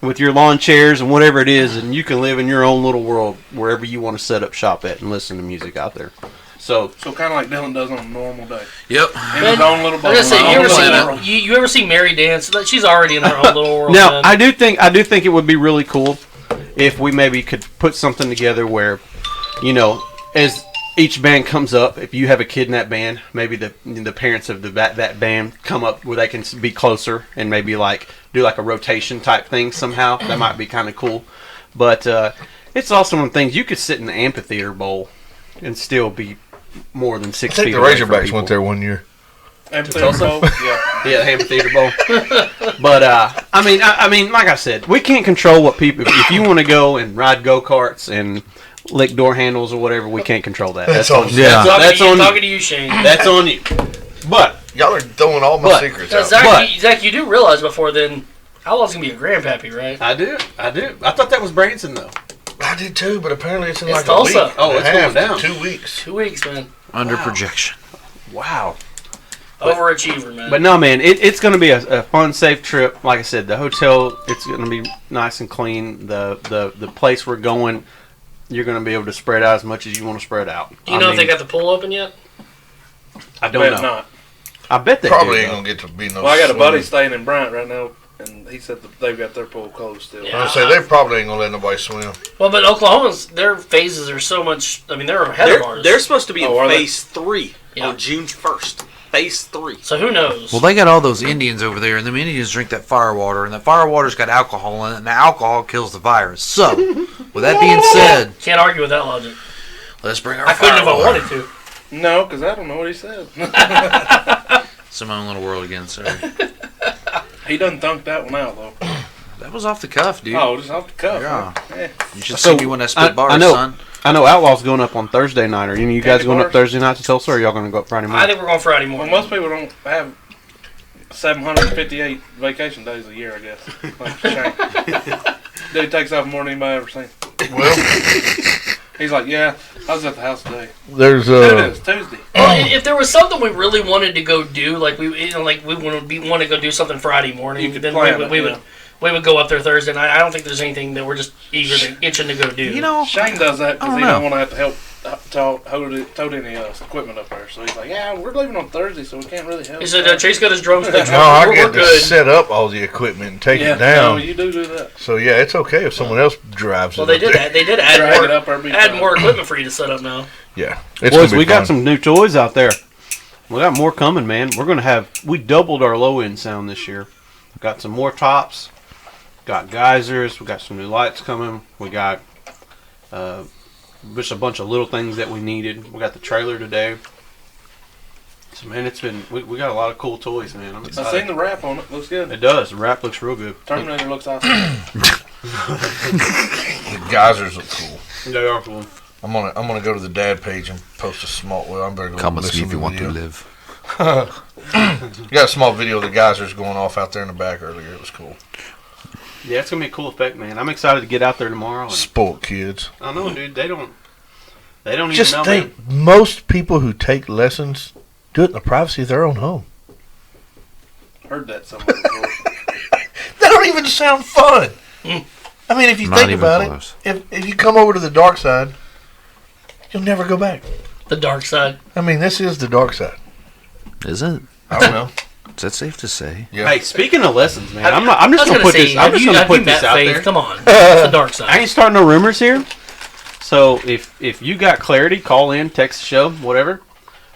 with your lawn chairs and whatever it is, and you can live in your own little world wherever you want to set up shop at and listen to music out there. So kind of like Dylan does on a normal day. Yep. In his own little bubble. You ever see Mary dance? She's already in her own little world. Now, I do think it would be really cool if we maybe could put something together where, you know, as each band comes up, if you have a kid in that band, maybe the parents of that band come up where they can be closer and maybe like do like a rotation type thing somehow. That might be kind of cool. But it's also one of the things you could sit in the amphitheater bowl and still be more than 6 I think feet the away from Razorbacks people. went there one year. Amphitheater bowl? Yeah. Yeah, the amphitheater bowl. But I mean, like I said, we can't control what people. If you want to go and ride go-karts and lick door handles or whatever, we can't control that. That's on you. Yeah. That's on talking you. to you, Shane. That's on you. But Y'all are throwing all my secrets out. Zach, you do realize before then, Outlaw's gonna be a grandpappy, right? I do. I thought that was Branson though. I did too, but apparently it's in It's like Tulsa. a week. Oh, it's going down. 2 weeks. 2 weeks, man. Under projection. Wow. Overachiever, man. But no, man, it's going to be a fun, safe trip. Like I said, the hotel, it's going to be nice and clean. The place we're going, you're going to be able to spread out as much as you want to spread out. Do you know if they got the pool open yet? I don't know. Not. I bet they Probably do, ain't though. going to get to be no Well, I got a buddy swimming. staying in Bryant right now, and he said that they've got their pool closed still. Yeah. I say they probably ain't going to let nobody swim. Well, but Oklahoma's, their phases are so much, I mean, they're ahead of ours. They're supposed to be Oh, are in they? phase 3 Yeah. on June 1st. Phase 3. So who knows? Well, they got all those Indians over there, and the Indians drink that fire water, and the fire water's got alcohol in it, and the alcohol kills the virus. So, with that being said, Can't argue with that logic. let's bring our I couldn't fire if I water. wanted to. No, because I don't know what he said. It's in my own little world again, sorry. He doesn't thunk that one out, though. That was off the cuff, dude. Oh, just off the cuff. Yeah. Huh? Yeah. You should So, see me when I spit I bars, know. son. I know Outlaw's going up on Thursday night. Are any of you guys Candy going up bars? Thursday night to Tulsa, or are y'all going to go up Friday I morning? think we're going Friday Well, morning. most people don't have 758 vacation days a year, I guess. Like Shane. Dude takes off more than anybody ever seen. Well, He's like, yeah, I was at the house today. there's Dude, it is Tuesday. Well, if there was something we really wanted to go do, like we want to go do something Friday morning, You could then plan we it, would yeah. we would go up there Thursday night. I don't think there's anything that we're just itching to go do. You know, Shane does that because I he don't don't want to have to help tote any equipment up there. So he's like, yeah, we're leaving on Thursday, so we can't really help. he said Chase got his drumsticks. no, I we're get to good. set up all the equipment and take yeah, it down. No, you do that. So yeah, it's okay if someone else drives Well, it. they up did. there. They did Drag it up there, be add fine. more equipment for you to set up now. Yeah, it's Boys, gonna be we got fun. some new toys out there. We got more coming, man. We doubled our low end sound this year. Got some more tops. Got geysers. We got some new lights coming. We got just a bunch of little things that we needed. We got the trailer today. So man, it's been we got a lot of cool toys, man. I'm I excited. seen the wrap on it. Looks good. It does. The wrap looks real good. Terminator looks awesome. The geysers look cool. They are cool. I'm gonna go to the dad page and post a small. Well, I better go come with listen me if you the want to video. live. You got a small video of the geysers going off out there in the back earlier. It was cool. Yeah, it's gonna be a cool effect, man. I'm excited to get out there tomorrow. And Spoiled kids. I know, dude. They don't even Just know. think, Man. most people who take lessons do it in the privacy of their own home. Heard that somewhere before. They don't even sound fun. I mean, if you Not think even about close. it, if you come over to the dark side, you'll never go back. The dark side. I mean, this is the dark side. Is it? I don't know. Is that safe to say? Yeah. Hey, speaking of lessons, man, Have you- I'm just I was gonna put say, this. I'm have just you- gonna have put you this met out Faith? there. Come on, it's the dark I side. ain't starting no rumors here. So if you got clarity, call in, text the show, whatever.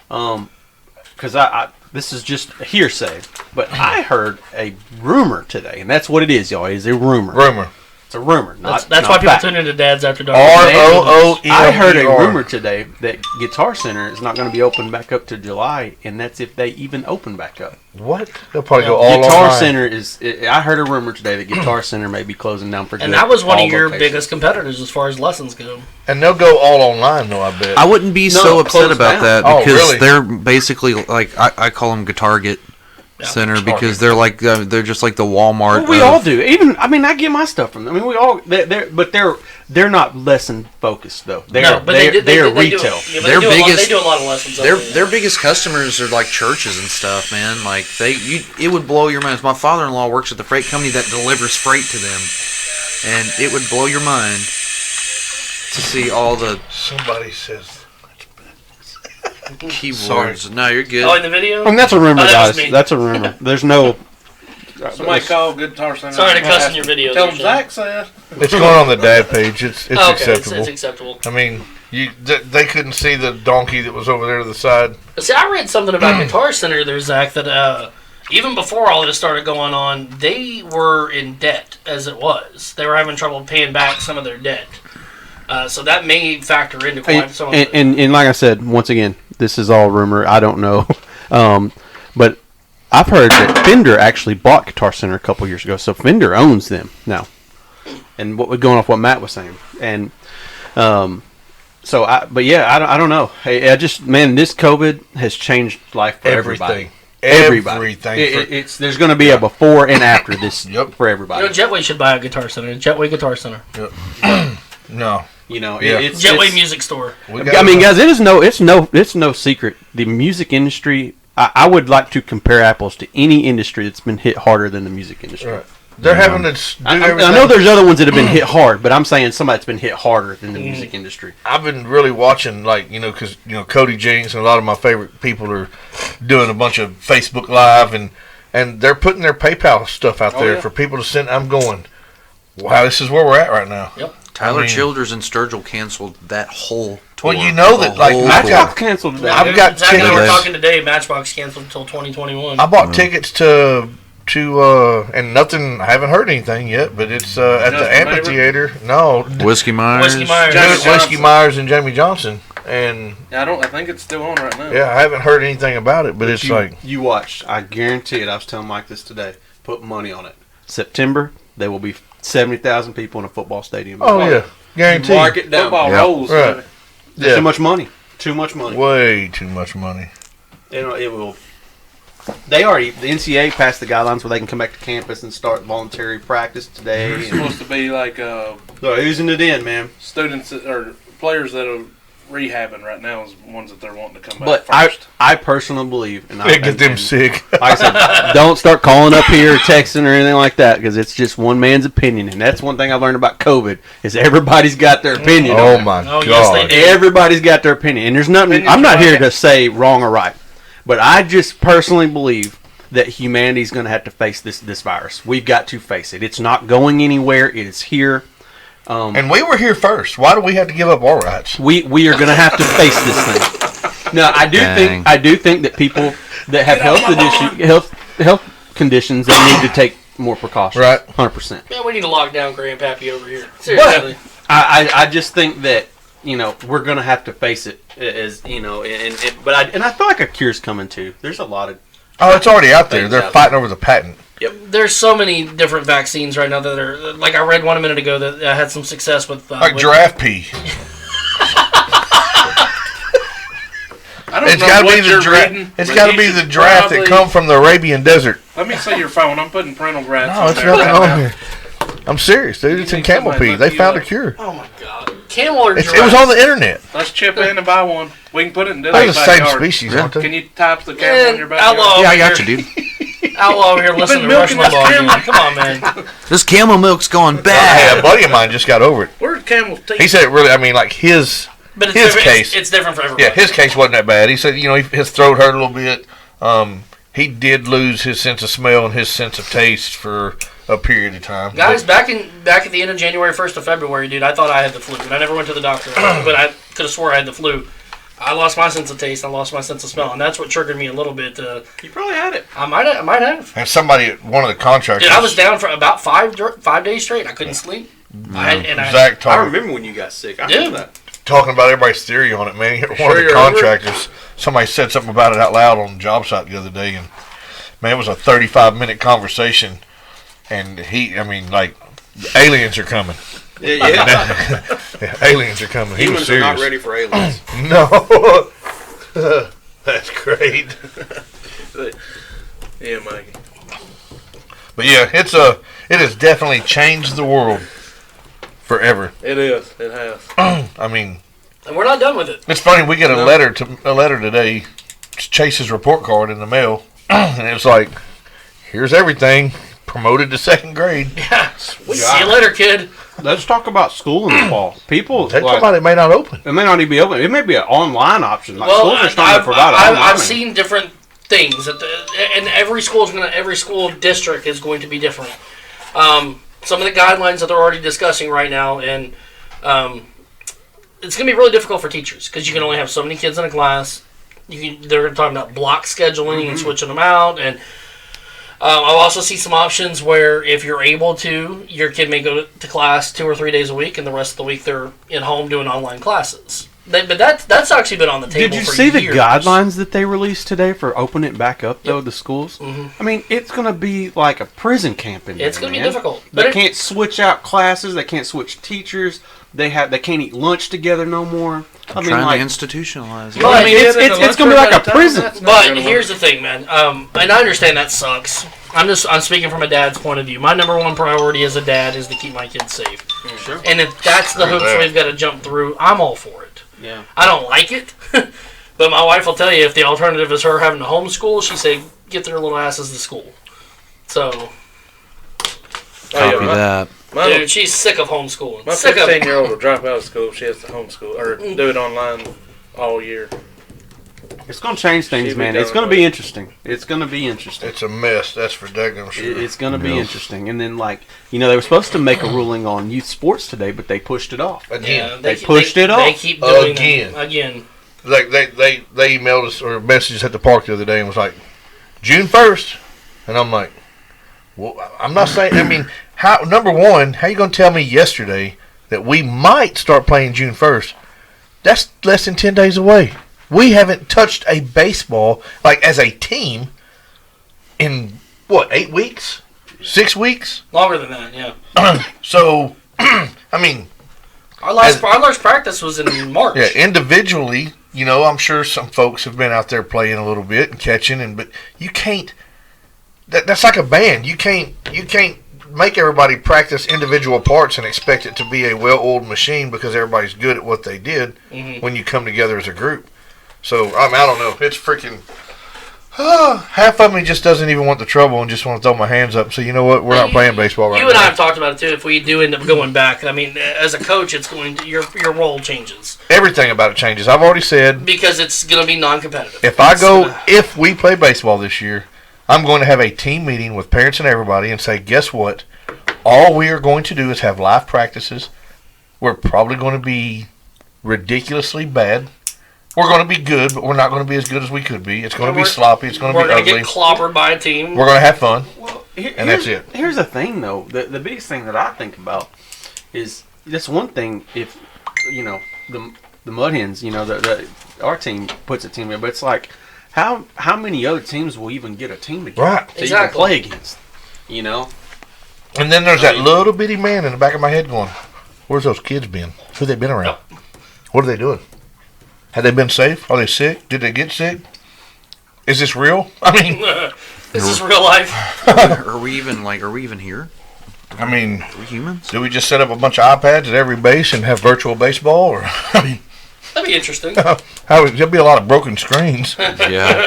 Because I this is just a hearsay, but I heard a rumor today, and that's what it is, y'all. It's a rumor. Rumor. It's a rumor. That's Not why people fact. tune into Dads After Dark. ROOEMER. I heard a rumor today that Guitar Center is not going to be open back up to July, and that's if they even open back up. What? They'll probably go all Guitar online. Center is. I heard a rumor today that Guitar Center may be closing down for good. And that was one all of your locations. biggest competitors as far as lessons go. And they'll go all online, though, I bet. I wouldn't be so upset closed about down. that Oh, because really? they're basically like I call them Guitarget Center because they're like they're just like the Walmart. Well, we all do. Even I get my stuff from them. I mean, we all. They're not lesson focused though. They're retail. Their biggest- They do a lot of lessons. Their biggest customers are like churches and stuff, man. Like it would blow your mind. My father-in-law works at the freight company that delivers freight to them, and it would blow your mind to see all the Somebody says. keyboards. No, you're good. Oh, in the video? I mean, that's a rumor, Oh, that was guys. me. That's a rumor. There's no. Somebody call Guitar Center. Sorry to cuss in your videos. Tell them Zach said. It's going on the dad page. It's Oh, okay, acceptable. it's acceptable. I mean, they couldn't see the donkey that was over there to the side. See, I read something about Guitar Center there, Zach, that even before all of this started going on, they were in debt as it was. They were having trouble paying back some of their debt. So that may factor into quite some of it. And like I said, once again, this is all rumor. I don't know. But I've heard that Fender actually bought Guitar Center a couple years ago. So Fender owns them now. And going off what Matt was saying. And but yeah, I don't know. Hey, this COVID has changed life for everybody. Everything. There's going to be a before and after this for everybody. Jetway should buy a Guitar Center. Jetway Guitar Center. Yep. No. It's Jetway Music Store. I mean, guys, it's no secret. The music industry. I would like to compare apples to any industry that's been hit harder than the music industry. Right. They're having to do everything. I know there's other ones that have been hit hard, but I'm saying somebody that's been hit harder than the music industry. I've been really watching, because Cody Jinks and a lot of my favorite people are doing a bunch of Facebook Live, and they're putting their PayPal stuff out there for people to send. I'm going, wow, this is where we're at right now. Yep. Tyler Childers and Sturgill canceled that whole tour. Well, you know that, Matchbox canceled that. I've got Zach and I were tickets. talking today. Matchbox canceled until 2021. I bought tickets to and nothing. I haven't heard anything yet, but it's at the amphitheater. No, Whiskey Myers. Whiskey Myers and Jamie Johnson, and I think it's still on right now. yeah, I haven't heard anything about it, but it's you watched. I guarantee it. I was telling Mike this today. Put money on it. September, there will be 70,000 people in a football stadium. Oh yeah, guaranteed. Mark it down. Football rolls. Right. Too much money. Too much money. Way too much money. It will. The NCAA passed the guidelines where they can come back to campus and start voluntary practice today. It's supposed to be like they're oozing it in, man. students or players that are rehabbing right now is ones that they're wanting to come back But first. I personally believe, and They get them sick. Like I said, don't start calling up here or texting or anything like that because it's just one man's opinion, and that's one thing I've learned about COVID is everybody's got their opinion. Oh my Oh, god! yes, they do. Everybody's got their opinion, and there's nothing. Opinions I'm not are here right. to say wrong or right, but I just personally believe that humanity's going to have to face this virus. We've got to face it. It's not going anywhere. It is here. And we were here first. Why do we have to give up our rights? We are going to have to face this thing. Now, I do think that people that have health conditions, they need to take more precautions. Right. 100%. Man, we need to lock down Grandpappy over here. Seriously. I just think that we're going to have to face it as but I feel like a cure's coming too. There's a lot of it's already out there. They're fighting over the patent. There's so many different vaccines right now that are like I read one a minute ago that had some success with Like giraffe pee. I don't It's know got to what be the you're giraffe. reading, It's but got to you be should the giraffe that probably- come from the Arabian desert. Let me see your phone. I'm putting parental grabs No, on it's there nothing right on now. here. I'm serious, dude. It's in need camel somebody pee. to They look found a you cure. Oh my god. Camel or giraffe? It was on the internet. Let's chip in and buy one. We can put it in They're Dylan's the same backyard. species, aren't they? Can you type the camel in your backyard? Outlaw Yeah, I over got here. you, dude. Outlaw over here listening to been Rush milking this Limbaugh camel. again. Come on, man. This camel milk's going Hey, bad. a buddy of mine just got over it. Where's camel's teeth? He said it really. I mean, like his But it's His different. case. It's different for everybody. yeah, his case wasn't that bad. He said his throat hurt a little bit. He did lose his sense of smell and his sense of taste for a period of time. Guys, back at the end of January, 1st of February, dude, I thought I had the flu, and I never went to the doctor, but I could have swore I had the flu. I lost my sense of taste, I lost my sense of smell, and that's what triggered me a little bit. You probably had it. I might have. And somebody, one of the contractors, Dude, I was down for about 5 days straight. I couldn't sleep. Zach I talking, remember when you got sick. I Dude. remember that. talking about everybody's theory on it, man. One Sure of the you remember? contractors, somebody said something about it out loud on the job site the other day, and man, it was a 35-minute conversation, and like, aliens are coming. Yeah. Yeah, aliens are coming. He was Humans are not serious. ready for aliens. No. That's great. Yeah, Mikey. But yeah, it has definitely changed the world forever. It is. It has. I mean, And we're not done with it. it's funny. We get a letter today. It's Chase's report card in the mail, and it was like, "Here's everything. Promoted to second grade." Yeah. See you later, kid. Let's talk about school in the fall. People, They talk like, about it may not open. it may not even be open. It may be an online option. Like Well, schools are starting to provide online. I've seen different things, and every school district is going to be different. Some of the guidelines that they're already discussing right now, and it's going to be really difficult for teachers because you can only have so many kids in a class. They're talking about block scheduling and switching them out, and I'll also see some options where if you're able to, your kid may go to class 2 or 3 days a week, and the rest of the week they're at home doing online classes. But that's actually been on the table. Did you for see the years. guidelines that they released today for opening it back up, though, the schools? Mhm. I mean, it's going to be like a prison camp in there, It's going to be man. difficult. They But can't switch out classes. They can't switch teachers. They can't eat lunch together no more. I mean, Trying like, to institutionalize it. But- I mean, it's going to be like a prison. But here's the thing, man. And I understand that sucks. I'm speaking from a dad's point of view. My number one priority as a dad is to keep my kids safe. Sure. And if that's the hoops we've got to jump through, I'm all for it. Yeah. I don't like it, but my wife will tell you if the alternative is her having to homeschool, she say get their little asses to school. So, Copy that. dude, she's sick of homeschooling. My Sick of 15-year-old will drop out of school if she has to homeschool or do it online all year. It's going to change things, She'll be man. done It's going to with be it. interesting. It's going to be interesting. It's a mess. That's for daggone sure. It's going to be interesting. And then, like, they were supposed to make a ruling on youth sports today, but they pushed it off. Again, They pushed it They off. keep doing Again. that. Again. like they emailed us or messages at the park the other day and was like, June 1st, and I'm like, well, I'm not saying. I mean, number one, how you gonna tell me yesterday that we might start playing June 1st? That's less than 10 days away. We haven't touched a baseball like as a team in what 8 weeks, 6 weeks. Longer than that, yeah. So, I mean, Our last practice was in March. yeah, individually, I'm sure some folks have been out there playing a little bit and catching, but you can't. That's like a band. You can't make everybody practice individual parts and expect it to be a well-oiled machine because everybody's good at what they did when you come together as a group. So I don't know. It's freaking. Half of me just doesn't even want the trouble and just want to throw my hands up and say, you know what, we're not playing baseball right now. You and I have talked about it too. If we do end up going back, I mean, as a coach, it's going to your role changes Everything about it changes. I've already said because it's going to be non-competitive. if we play baseball this year, I'm going to have a team meeting with parents and everybody and say, guess what? All we are going to do is have live practices. We're probably going to be ridiculously bad. We're going to be good, but we're not going to be as good as we could be. It's going to be sloppy. It's going to We're be going to ugly. get clobbered by a team. We're going to have fun. Well, And that's it. Here's the thing, though. The biggest thing that I think about is that's one thing. If the Mud Hens, our team puts a team in, but it's like how many other teams will even get a team together Right. to even play against? And then there's that little bitty man in the back of my head going, where's those kids been? Who they been around? What are they doing? Have they been safe? Are they sick? Did they get sick? Is this real? I mean, this is real life. Are we even here? I mean, Are we humans? do we just set up a bunch of iPads at every base and have virtual baseball? Or I mean, That'd be interesting. there'll be a lot of broken screens. Yeah.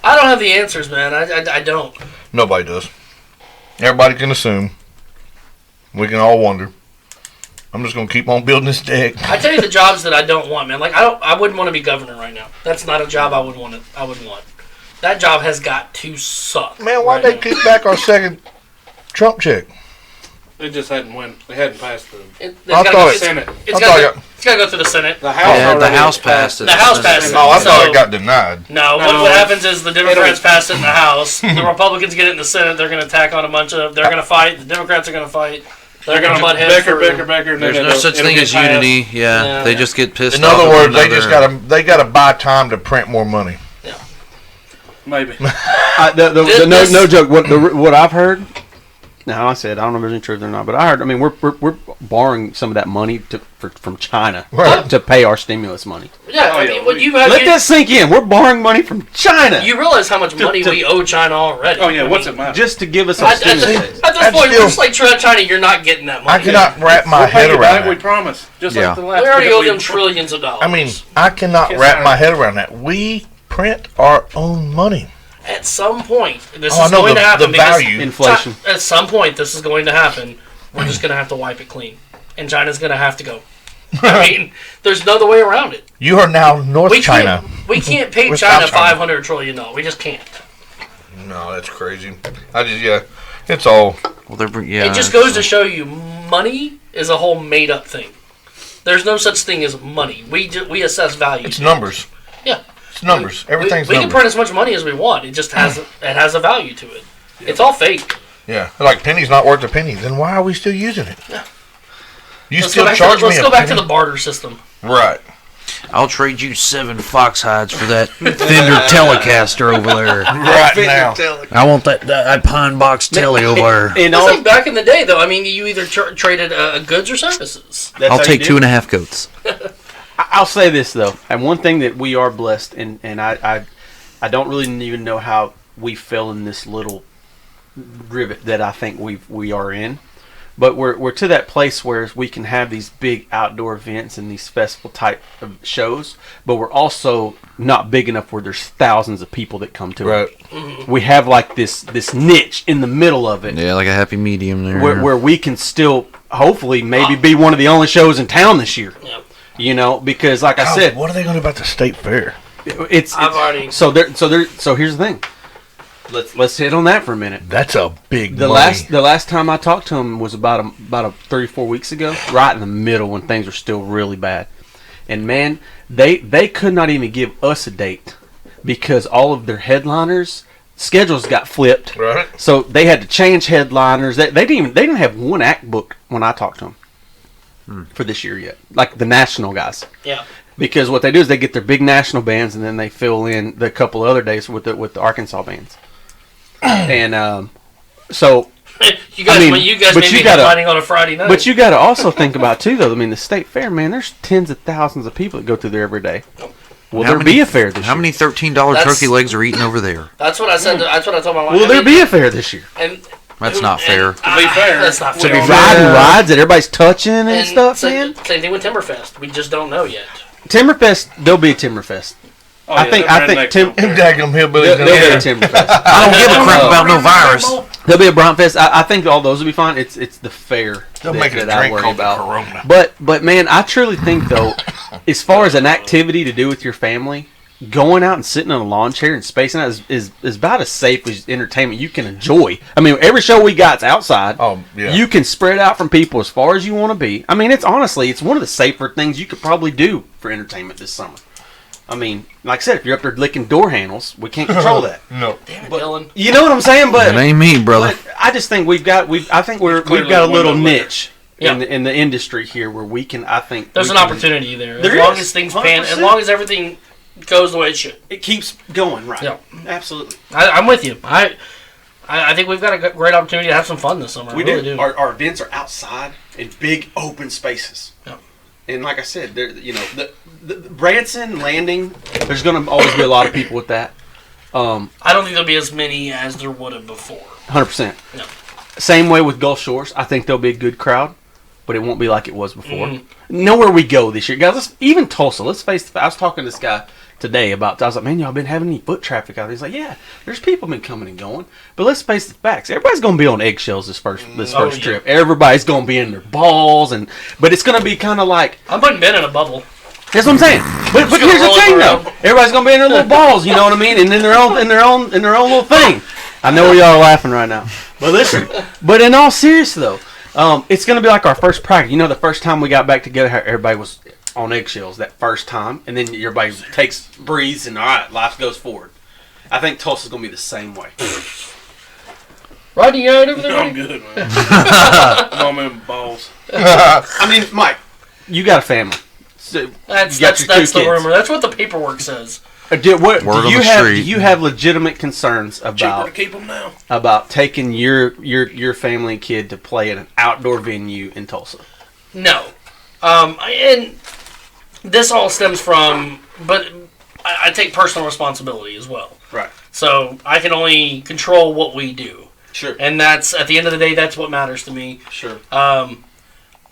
I don't have the answers, man. I don't. Nobody does. Everybody can assume. We can all wonder. I'm just gonna keep on building this deck. I tell you the jobs that I don't want, man. Like I wouldn't want to be governor right now. That's not a job I would want. That job has got to suck. Man, why'd they kick back our second Trump check? It just hadn't went. They hadn't passed the I thought It's I got It's got to go through the Senate. The House passed it. The House passed it. Oh, I thought So- it got denied. No, what happens is the Democrats pass it in the House. The Republicans get it in the Senate. They're going to attack on a bunch of. They're going to fight. The Democrats are going to fight. They're going to butt heads. Bicker. There's no such thing as unity. Yeah, they just get pissed In off. other at words, one they just another. gotta buy time to print more money. Maybe. No joke. What I've heard. Now I said I don't know if there's any truth or not, but I heard. I mean, we're borrowing some of that money from China to pay our stimulus money. Yeah, I mean, when you have Let that sink in. We're borrowing money from China. You realize how much money we owe China already. Oh yeah, what's it matter? Just to give us a At stimulus. this point, just like China, you're not getting that money. I cannot wrap my head around We that. promise. Just Yeah. like the last. We already that owe them trillions of dollars. I mean, I cannot wrap my head around that. We print our own money. At some point, this I is know going to happen the because value. Inflation. At some point, this is going to happen. We're just going to have to wipe it clean, and China's going to have to go. I mean, there's no other way around it. You are now North China. We can't pay We're China South China. $500 trillion. We just can't. No, that's crazy. It's all. Well, It just goes to show you, money is a whole made-up thing. There's no such thing as money. We assess value. It's numbers. Yeah. It's numbers. Everything's we can numbers. print as much money as we want. It just has a value to it. It's all fake. Yeah, like penny's not worth a penny. Then why are we still using it? Yeah. You Let's still go back charge to, me let's a go back to penny? the barter system. Right. I'll trade you 7 fox hides for that Fender Telecaster over there. Right now. I want that pine box telly over there. And It's like back in the day, though. I mean, you either traded goods or services. That's I'll how take you do it. 2.5 goats. I'll say this though, and one thing that we are blessed, and I don't really even know how we fell in this little rivet that I think we are in, but we're to that place where we can have these big outdoor events and these festival type of shows, but we're also not big enough where there's thousands of people that come to Right. it. We have like this niche in the middle of it, Yeah, like a happy medium there. where we can still hopefully maybe be one of the only shows in town this year. Yep. You know, because like I God, said, what are they going to do about the state fair? so here's the thing. Let's hit on that for a minute. That's a big The money. last time I talked to him was about 34 weeks ago, right in the middle when things were still really bad. And man, they could not even give us a date because all of their headliners schedules got flipped. Right. So they had to change headliners. They didn't have one act booked when I talked to them for this year yet. Like the national guys. Yeah. Because what they do is they get their big national bands and then they fill in the couple other days with the Arkansas bands. And so You guys, I mean, you guys but may you be gotta- fighting on a Friday night. but you got to also think about too though. I mean, the state fair, man. There's tens of thousands of people that go through there every day. Will How there many- be a fair this How year? many $13 That's- turkey legs are eaten over there? That's what I said. That's what I told my wife. Will I there mean, be a fair this year? And That's not fair. To be fair, that's not fair. Riding rides that everybody's touching and, And stuff, same, man. same thing with Timberfest. We just don't know yet. Timberfest, there'll be a Timberfest. Oh, I yeah, think they're rednecks Tim. don't care. Them daggum hillbillies. There'll be a Yeah. Timberfest. I don't give a crap about no virus. There'll be a Bronfest. I think all those will be fine. It's the fair They'll that, make a that I drink worry called the about. Corona. But man, I truly think though, as far as an activity to do with your family, going out and sitting on a lawn chair and spacing out is about as safe as entertainment you can enjoy. I mean, every show we got's outside. Oh, yeah. You can spread out from people as far as you want to be. I mean, it's honestly one of the safer things you could probably do for entertainment this summer. I mean, like I said, if you're up there licking door handles, we can't control that. No. Damn it, Dylan. You know what I'm saying? But That ain't me, brother. but I just think we've got we've got a little niche Yeah. in the industry here where we can. I think There's we an can- opportunity there. There As long is, as things pan, as 100%. long as everything goes the way it should. It keeps going right. Yeah. Absolutely. I'm with you. I think we've got a great opportunity to have some fun this summer. We I really do. do. Our events are outside in big open spaces. Yeah. And like I said, there the Branson Landing. There's going to always be a lot of people with that. I don't think there'll be as many as there would have before. 100%. No. Same way with Gulf Shores. I think there'll be a good crowd, but it won't be like it was before. Mhm. Nowhere we go this year, guys. Even Tulsa. Let's face it. I was talking to this guy today about. I was like, man, y'all been having any foot traffic out there? He's like, yeah, there's people been coming and going. But let's face the facts. Everybody's gonna be on eggshells this first yeah. trip. Everybody's gonna be in their balls, but it's gonna be kind of like. I'm putting Ben in a bubble. That's what I'm saying. But gonna here's the roll thing, around. though. Everybody's gonna be in their little balls. You know what I mean? And in their own little thing. I know we all are laughing right now. But listen. But in all seriousness, though, it's gonna be like our first practice. You know, the first time we got back together, how everybody was on eggshells that first time, and then everybody breathes, and all right, life goes forward. I think Tulsa's gonna be the same way. Rodney, you all right over there? I'm good, man. I'm in balls. I mean, Mike, you got a family. So That's you got your the two kids. rumor. That's what the paperwork says. Do Word on the street. you have legitimate concerns Cheaper about to keep them now. taking your family and kid to play at an outdoor venue in Tulsa? No. And this all stems from, but I take personal responsibility as well. Right. So I can only control what we do. Sure. And that's, at the end of the day, that's what matters to me. Sure.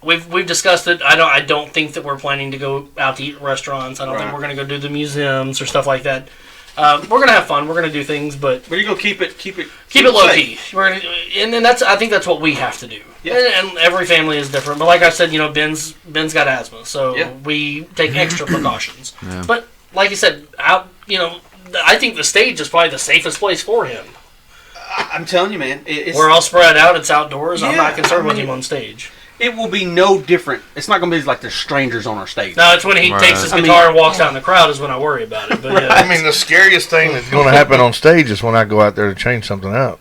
We've discussed it. I don't think that we're planning to go out to eat at restaurants. I don't think Right. we're going to go do the museums or stuff like that. We're going to have fun. We're going to do things, but But you're gonna keep it low safe. key. And then I think that's what we have to do. Yeah. And every family is different. But like I said, Ben's got asthma, so Yeah. we take extra precautions. Yeah. But like you said, I think the stage is probably the safest place for him. I'm telling you, man. We're all spread out. It's outdoors. I'm Yeah, not concerned with I mean- him on stage. It will be no different. It's not gonna be like there's strangers on our stage. No, it's when he Right. takes his I mean- guitar and walks out in the crowd is when I worry about it. But yeah, I mean, the scariest thing that's going to happen on stage is when I go out there to change something out.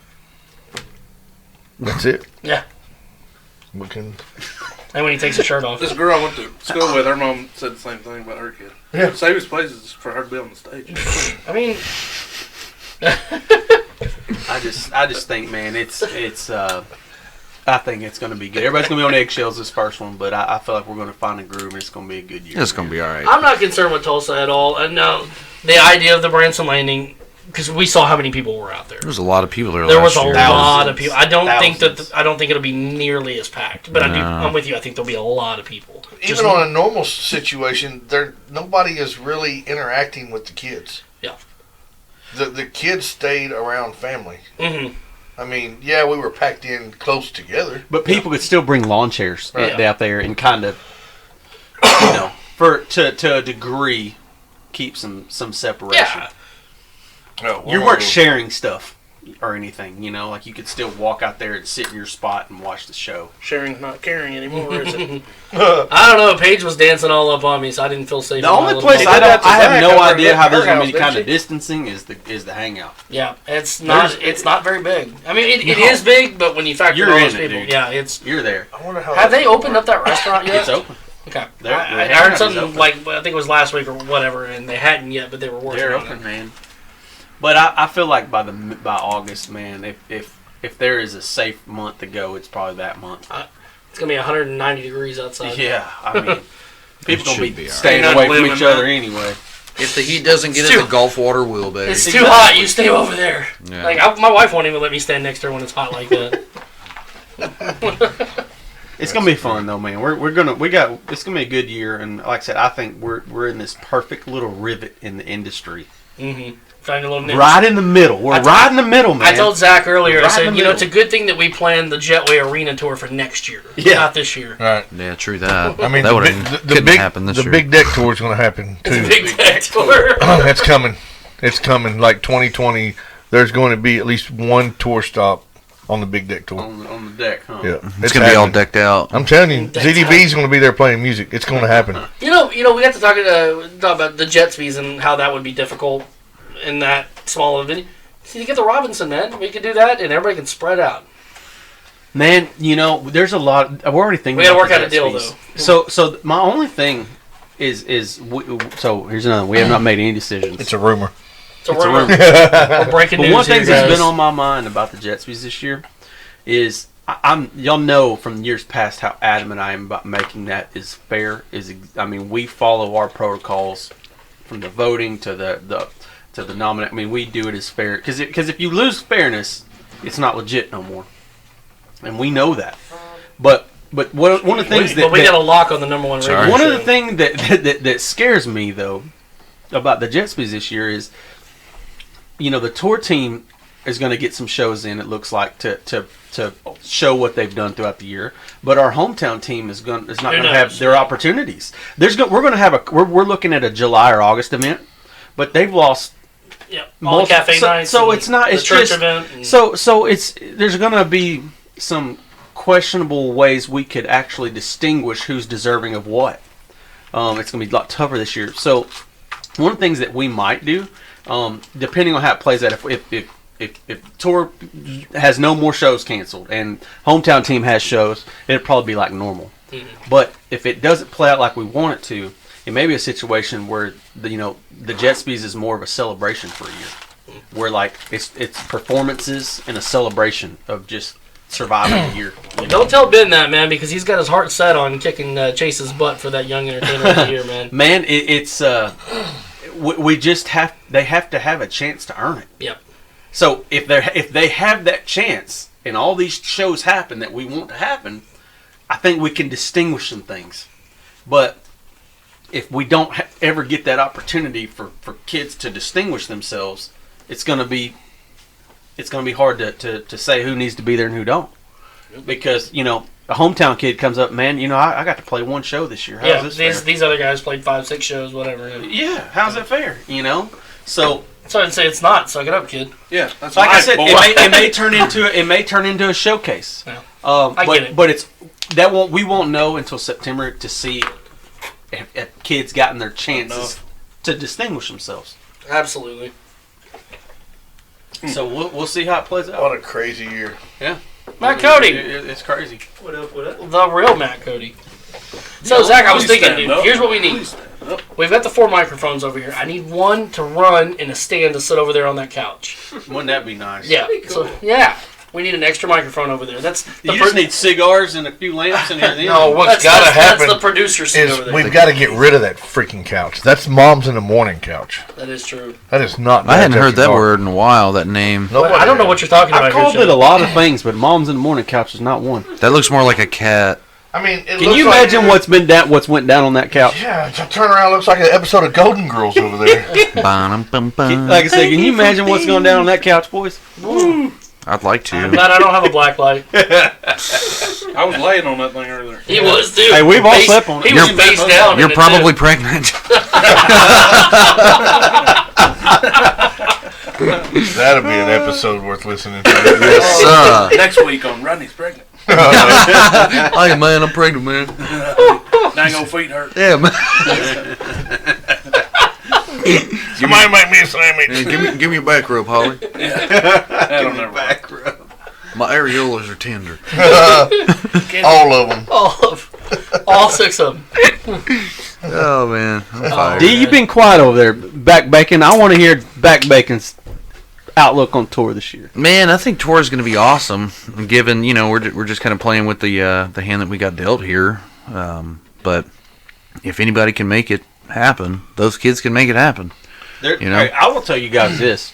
That's it. Yeah. We can. and when he takes his shirt off. This girl I went to school with, her mom said the same thing about her kid. Yeah. Safest place is for her to be on the stage. I mean, I just think, man, it's I think it's going to be good. Everybody's going to be on eggshells this first one, but I feel like we're going to find a groove, and it's going to be a good year. It's gonna be all right. I'm not concerned with Tulsa at all. And no, the idea of the Branson Landing, because we saw how many people were out there. There's a lot of people there. There was last a year. lot of people. I don't think Thousands. I don't think it'll be nearly as packed. But No. I'm with you. I think there'll be a lot of people. Just- Even on a normal situation, nobody is really interacting with the kids. Yeah. The kids stayed around family. Mhm. I mean, yeah, we were packed in close together. But people could still bring lawn chairs Right. out there and kind of, to a degree, keep some separation. Yeah. You weren't sharing stuff or anything, like you could still walk out there and sit in your spot and watch the show. Sharing's not caring anymore, is it? I don't know. Paige was dancing all up on me, so I didn't feel safe. The in my only little place bubble. I have Zach no over idea at how there's her going to be house, kind didn't of distancing is the hangout. Yeah, it's not very big. I mean, it is big, but when you factor You're all in those it, people, dude. yeah, it's. You're there. I wonder how. Have they opened up that restaurant yet? It's open. Okay. They're- I the heard hangout is something open. like, I think it was last week or whatever, and they hadn't yet, but they were working They're on open, it. man. But I feel like by August, man, if there is a safe month to go, it's probably that month. It's going to be 190 degrees outside. Yeah, I mean, people should gonna be be all right. staying You're not away from living each that. other anyway. If the heat doesn't get It's it, too- the Gulf water will, baby. It's too hot. You stay over there. Yeah. Like my wife won't even let me stand next to her when it's hot like that. It's gonna be fun though, man. It's gonna be a good year, and like I said, I think we're in this perfect little rivet in the industry, Mm-hmm. Find a little niche. right in the middle. We're right in the middle, man. I told Zach earlier, I Right in said, the you know, it's a middle. good thing that we planned the Jetway Arena tour for next year, Yeah. not this year. Right. Yeah, true that. I mean, that the, wouldn't big, the, couldn't big happen this the year. big deck tour is going to happen too. Big deck tour. It's coming. It's coming. Like 2020, there's going to be at least one tour stop on the big deck tour. on the deck, huh? Yeah, it's gonna be all happening. decked out. I'm telling you, Decked ZDB is going to be there playing music. It's going to happen. You know, we got to talk about the jet skis and how that would be difficult in that small of a venue. See, you get the Robinson, man. We could do that, and everybody can spread out. Man, there's a lot. We're already thinking. We gotta about work the out a jet deal, skis. though. So my only thing is so here's another. We have not made any decisions. It's a rumor. It's a It's a rumor. rumor. We're breaking But news one thing here, that's guys. been on my mind about the jet skis this year is y'all know from years past how adamant I am about making that is fair. We follow our protocols from the voting to the nominate. I mean, we do it as fair because if you lose fairness, it's not legit no more, and we know that. But one of the things But we got a lock on the number one rating. one of the things that scares me though about the jet skis this year is, the tour team is going to get some shows in. It looks like to show what they've done throughout the year. But our hometown team is not going to have their opportunities. We're looking at a July or August event, but they've lost. Yeah, all the cafe nights. So and it's not. the It's church just event. And so there's going to be some questionable ways we could actually distinguish who's deserving of what. It's going to be a lot tougher this year. So one of the things that we might do, depending on how it plays out, if tour has no more shows canceled and hometown team has shows, it'll probably be like normal. Mm-hmm. But if it doesn't play out like we want it to, it may be a situation where the Jet Speeds is more of a celebration for a year, where like it's performances and a celebration of just surviving the year. Don't tell Ben that, man, because he's got his heart set on kicking Chase's butt for that Young Entertainer of the Year, man. Man, we just they have to have a chance to earn it. Yep. So if they have that chance and all these shows happen that we want to happen, I think we can distinguish some things. But if we don't ever get that opportunity for kids to distinguish themselves, it's gonna be hard to say who needs to be there and who don't. Because a hometown kid comes up, man. I got to play one show this year. How's this fair? These other guys played 5-6 shows, whatever. Yeah, how's that fair? So I'd say it's not. Suck it up, kid. Yeah, that's like I said, boy. it may turn into a showcase. Yeah. I get it. But we won't know until September to see if kids gotten their chances to distinguish themselves. Absolutely. So we'll see how it plays out. What a crazy year. Yeah. Matt Cody. It's crazy. What up? The real Matt Cody. So, Zach, I was thinking, dude, here's what we need. We've got the 4 microphones over here. I need one to run in a stand to sit over there on that couch. Wouldn't that be nice? Yeah. So, we need an extra microphone over there. You just need cigars and a few lamps in here. No, what's got to happen that's the producer seat over there. We've got to get rid of that freaking couch. That's Mom's in the Morning couch. That is true. That is not. I hadn't heard that word in a while, that name. I don't know what you're talking about. I've called it a lot of things, but Mom's in the Morning couch is not one. That looks more like a cat. I mean, can you imagine what's went down on that couch? Yeah, turn around, looks like an episode of Golden Girls over there. Like I said, can you imagine what's going down on that couch, boys? I'd like to. I'm glad I don't have a black light. I was laying on that thing earlier. He was, dude. Hey, we've all slept on it. He was face down. You're probably pregnant. That'll be an episode worth listening to. Yes, sir. Next week on Rodney's pregnant. Hey, man, I'm pregnant, man. Dang old feet hurt. Yeah, man. Somebody make me a sandwich. Yeah, give me a back rub, Holly. I don't know. Back rub. My areolas are tender. All of them. All 6 of them. Oh, man. I'm fired. D, you've been quiet over there. Back Bacon. I want to hear Back Bacon's outlook on tour this year. Man, I think tour is going to be awesome. Given we're just kind of playing with the hand that we got dealt here. But if anybody can make it happen, those kids can make it happen. I will tell you guys this.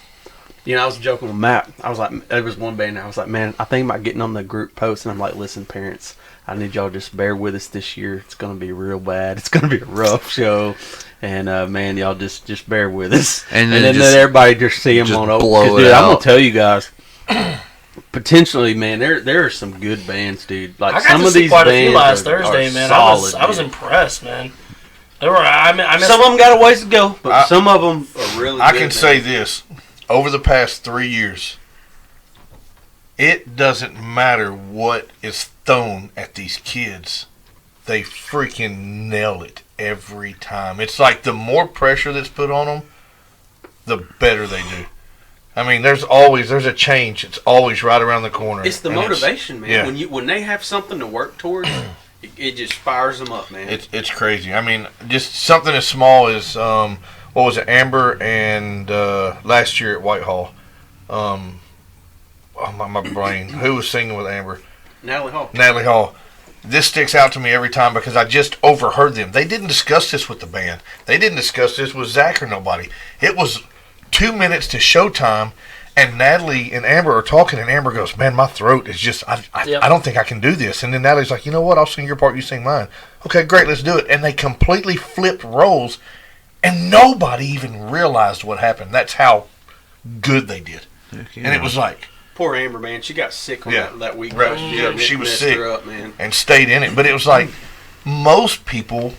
I was joking with Matt. I was like, there was one band. I was like, man, I think about getting on the group post, and I'm like, listen, parents, I need y'all just bear with us this year. It's gonna be real bad. It's gonna be a rough show, and man, y'all just bear with us. And then let everybody just see them on over. Dude, I'm gonna tell you guys. Potentially, man, there are some good bands, dude. Like I got some to of see these quite bands a few last are Thursday, man. solid, I was impressed, man. There were some of them got a ways to go, but some of them are really. I good, can man. say this: over the past 3 years, it doesn't matter what is thrown at these kids; they freaking nail it every time. It's like the more pressure that's put on them, the better they do. I mean, there's a change. It's always right around the corner. It's the motivation, man. Yeah. When they have something to work towards, it just fires them up, man. It's crazy. I mean, just something as small as what was it, Amber and last year at Whitehall. My brain. Who was singing with Amber? Natalie Hall. This sticks out to me every time because I just overheard them. They didn't discuss this with the band. They didn't discuss this with Zach or nobody. It was 2 minutes to showtime, and Natalie and Amber are talking, and Amber goes, man, my throat is just, I don't think I can do this. And then Natalie's like, you know what, I'll sing your part, you sing mine. Okay, great, let's do it. And they completely flipped roles, and nobody even realized what happened. That's how good they did. Yeah. And it was like, poor Amber, man, she got sick on that week. Right. Yeah, she was sick up, man. and stayed in it. But it was like, most people,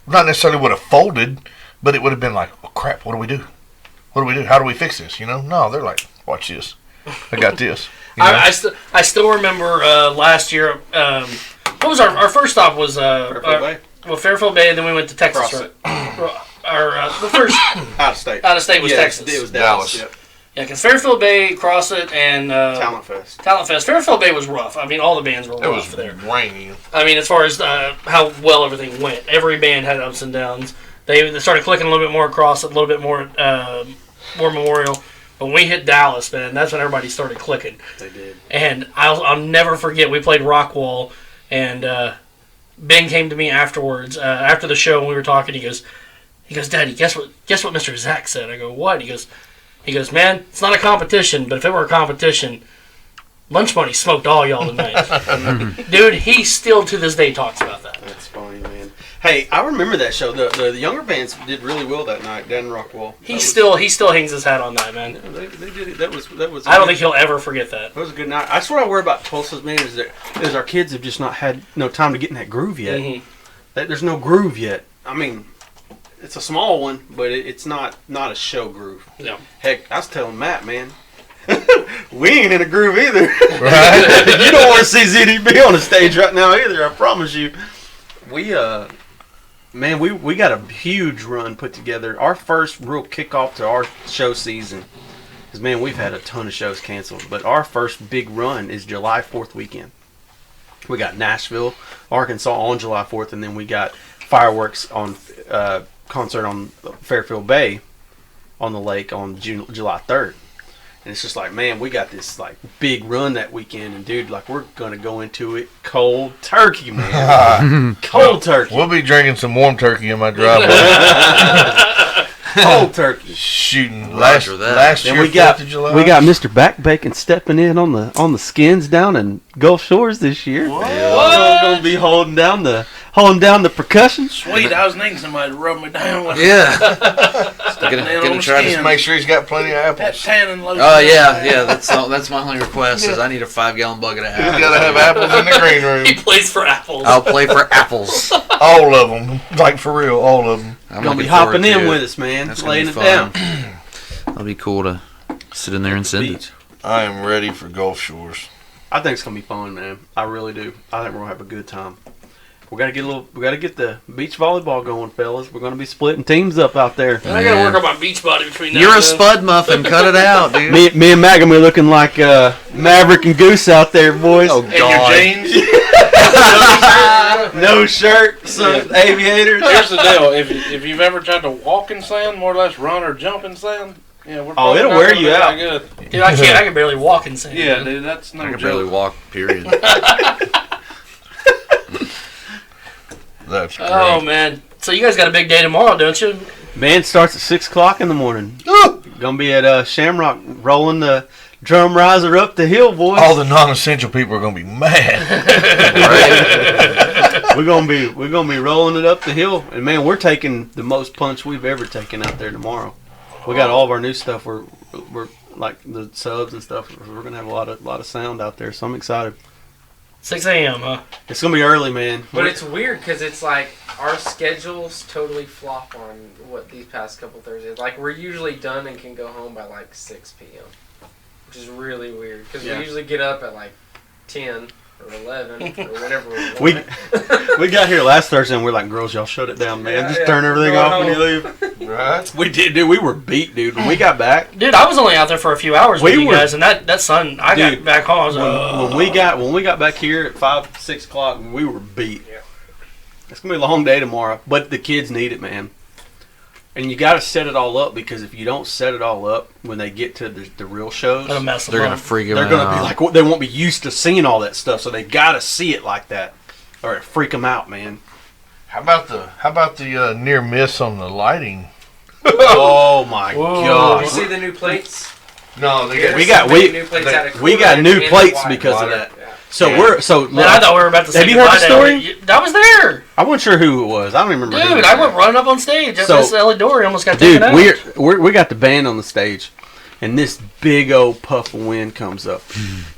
not necessarily would have folded, but it would have been like, oh, crap, what do we do? What do we do? How do we fix this? No, they're like, watch this. I got this. I still remember last year. What was our first stop? Was Fairfield Bay, and then we went to Texas. Cross The first Out of state. out of state was Texas. It was Dallas. Yep. Yeah, because Fairfield Bay, Cross It, and Talent Fest. Talent Fest. Fairfield Bay was rough. I mean, all the bands were It rough was there. raining. I mean, as far as how well everything went, every band had ups and downs. They started clicking a little bit more across, a little bit more Memorial. But when we hit Dallas, man, that's when everybody started clicking. They did. And I'll never forget, we played Rockwall, and Ben came to me afterwards, after the show, and we were talking. He goes, Daddy, guess what Mr. Zach said? I go, what? He goes, man, it's not a competition, but if it were a competition, Lunch Money smoked all y'all tonight. Dude, he still to this day talks about that. That's funny, man. Hey, I remember that show. The younger bands did really well that night down in Rockwall. He still hangs his hat on that, man. They did it. That was. I don't think he'll ever forget that. That was a good night. That's what I worry about Tulsa's, man. Is our kids have just not had no time to get in that groove yet. Mm-hmm. There's no groove yet. I mean, it's a small one, but it's not a show groove. No. Heck, I was telling Matt, man. We ain't in a groove either. Right? You don't want to see ZDB on the stage right now either. I promise you. We got a huge run put together. Our first real kickoff to our show season. Because, man, we've had a ton of shows canceled. But our first big run is July 4th weekend. We got Nashville, Arkansas on July 4th. And then we got fireworks on concert on Fairfield Bay on the lake on July 3rd. And it's just like, man, we got this like big run that weekend, and dude, like we're gonna go into it cold turkey, man. Cold turkey. We'll be drinking some warm turkey in my driveway. Cold turkey. Shooting last year. We got Mr. Back Bacon stepping in on the skins down in Gulf Shores this year. What? We're gonna be holding down the percussion. Sweet, I was needing somebody to rub me down with. Yeah. Gonna try to make sure he's got plenty of apples. That tannin lotion. Oh yeah. That's my only request. Is I need a 5-gallon bucket of apples. He's gotta have apples in the green room. He plays for apples. I'll play for apples. All of them, like for real, all of them. I'm gonna be hopping in with us, man. That's laying it fun. down. That'll be cool to sit in there and send it. I am ready for Gulf Shores. I think it's gonna be fun, man. I really do. I think we're gonna have a good time. We gotta get the beach volleyball going, fellas. We're gonna be splitting teams up out there. And I gotta work on my beach body between now You're and a then. spud muffin. Cut it out, dude. Me and Matt gonna be looking like Maverick and Goose out there, boys. Oh, And your jeans. No shirt, some aviators. Here's the deal: if you've ever tried to walk in sand, more or less run or jump in sand, yeah, we're probably it'll not wear gonna you be out. that good. Dude, I can't. I can barely walk in sand. Yeah, dude, that's no I can joke. barely walk. Period. That's great. Oh man. So you guys got a big day tomorrow, don't you? Man starts at 6:00 in the morning. Gonna be at Shamrock rolling the drum riser up the hill, boys. All the non-essential people are gonna be mad. We're gonna be rolling it up the hill, and man, we're taking the most punch we've ever taken out there tomorrow. We got all of our new stuff. We're like the subs and stuff. We're gonna have a lot of sound out there, so I'm excited. 6 a.m., huh? It's gonna be early, man. But it's weird because it's like our schedules totally flop on what these past couple Thursdays. Like we're usually done and can go home by like 6 p.m., which is really weird because we usually get up at like 10 or 11 or whatever we want. We got here last Thursday and we're like, girls, y'all shut it down, man. Just turn everything off when you leave. Right? We did, dude. We were beat, dude. When we got back, Dude, I was only out there for a few hours with you guys, and that sun, I got back home. I was like, when we got back here at 5, 6 o'clock, we were beat. Yeah. It's gonna be a long day tomorrow, but the kids need it, man. And you got to set it all up because if you don't set it all up when they get to the real shows, Gonna mess them They're up. gonna freak them they're out. gonna be like, they won't be used to seeing all that stuff, so they got to see it like that, or it freak them out, man. How about the near miss on the lighting? Oh my You gosh! see the new plates? No, they There's we got some new plates out of we got cooler new and plates white. because of that. Yeah. So Yeah. Man, I thought we were about to say Have you heard the goodbye to story? Ellie. I was there. I wasn't sure who it was. I don't even remember. Dude, I went running up on stage. So- Miss Ellie Dory almost got Dude, taken out. we got the band on the stage, and this big old puff of wind comes up,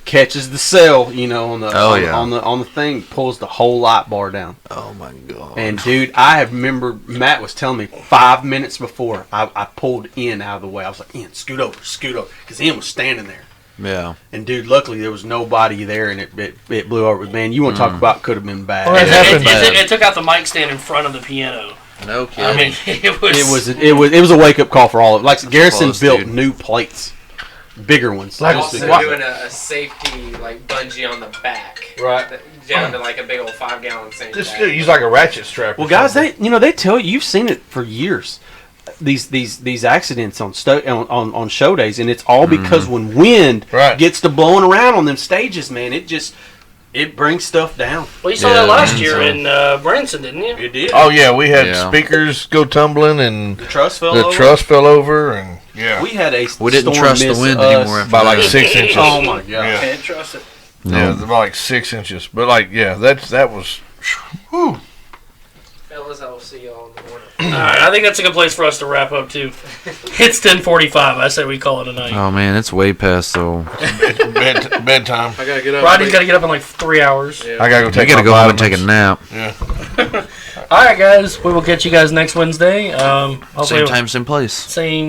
catches the cell, on the on the thing, pulls the whole light bar down. Oh my god! And dude, I remember Matt was telling me 5 minutes before I pulled Ian out of the way. I was like, Ian, scoot over, because Ian was standing there. Yeah. And dude, luckily there was nobody there, and it blew over. Man, you want to talk about could have been bad. Well, it took out the mic stand in front of the piano. No kidding. I mean, it was a wake up call for all of it. Like Garrison close, built dude. new plates, bigger ones. Like just also because- doing a safety like bungee on the back, Right. down to like a big old 5-gallon sink. Just use like a ratchet strap. Well, guys, they tell you, you've seen it for years. These accidents on show days, and it's all because when wind gets to blowing around on them stages, man, it brings stuff down. Well, you saw that last year in Branson, didn't you? It did. Oh yeah, we had speakers go tumbling, and the truss fell over. And yeah, we had a we didn't storm trust the miss wind us anymore after by that. like 6 inches. Oh my god! Yeah. Can't trust it. Yeah, about like 6 inches. But like, yeah, that was. Whew. Fellas, I will see y'all in the morning. All right, I think that's a good place for us to wrap up too. It's 10:45. I say we call it a night. Oh man, it's way past though. It's bedtime. I gotta get up. Rodney's got to get up in like 3 hours. Yeah. I gotta go take. You gotta my go home and vitamins. take a nap. Yeah. All right, guys. We will catch you guys next Wednesday. Hopefully Same time, same place. Same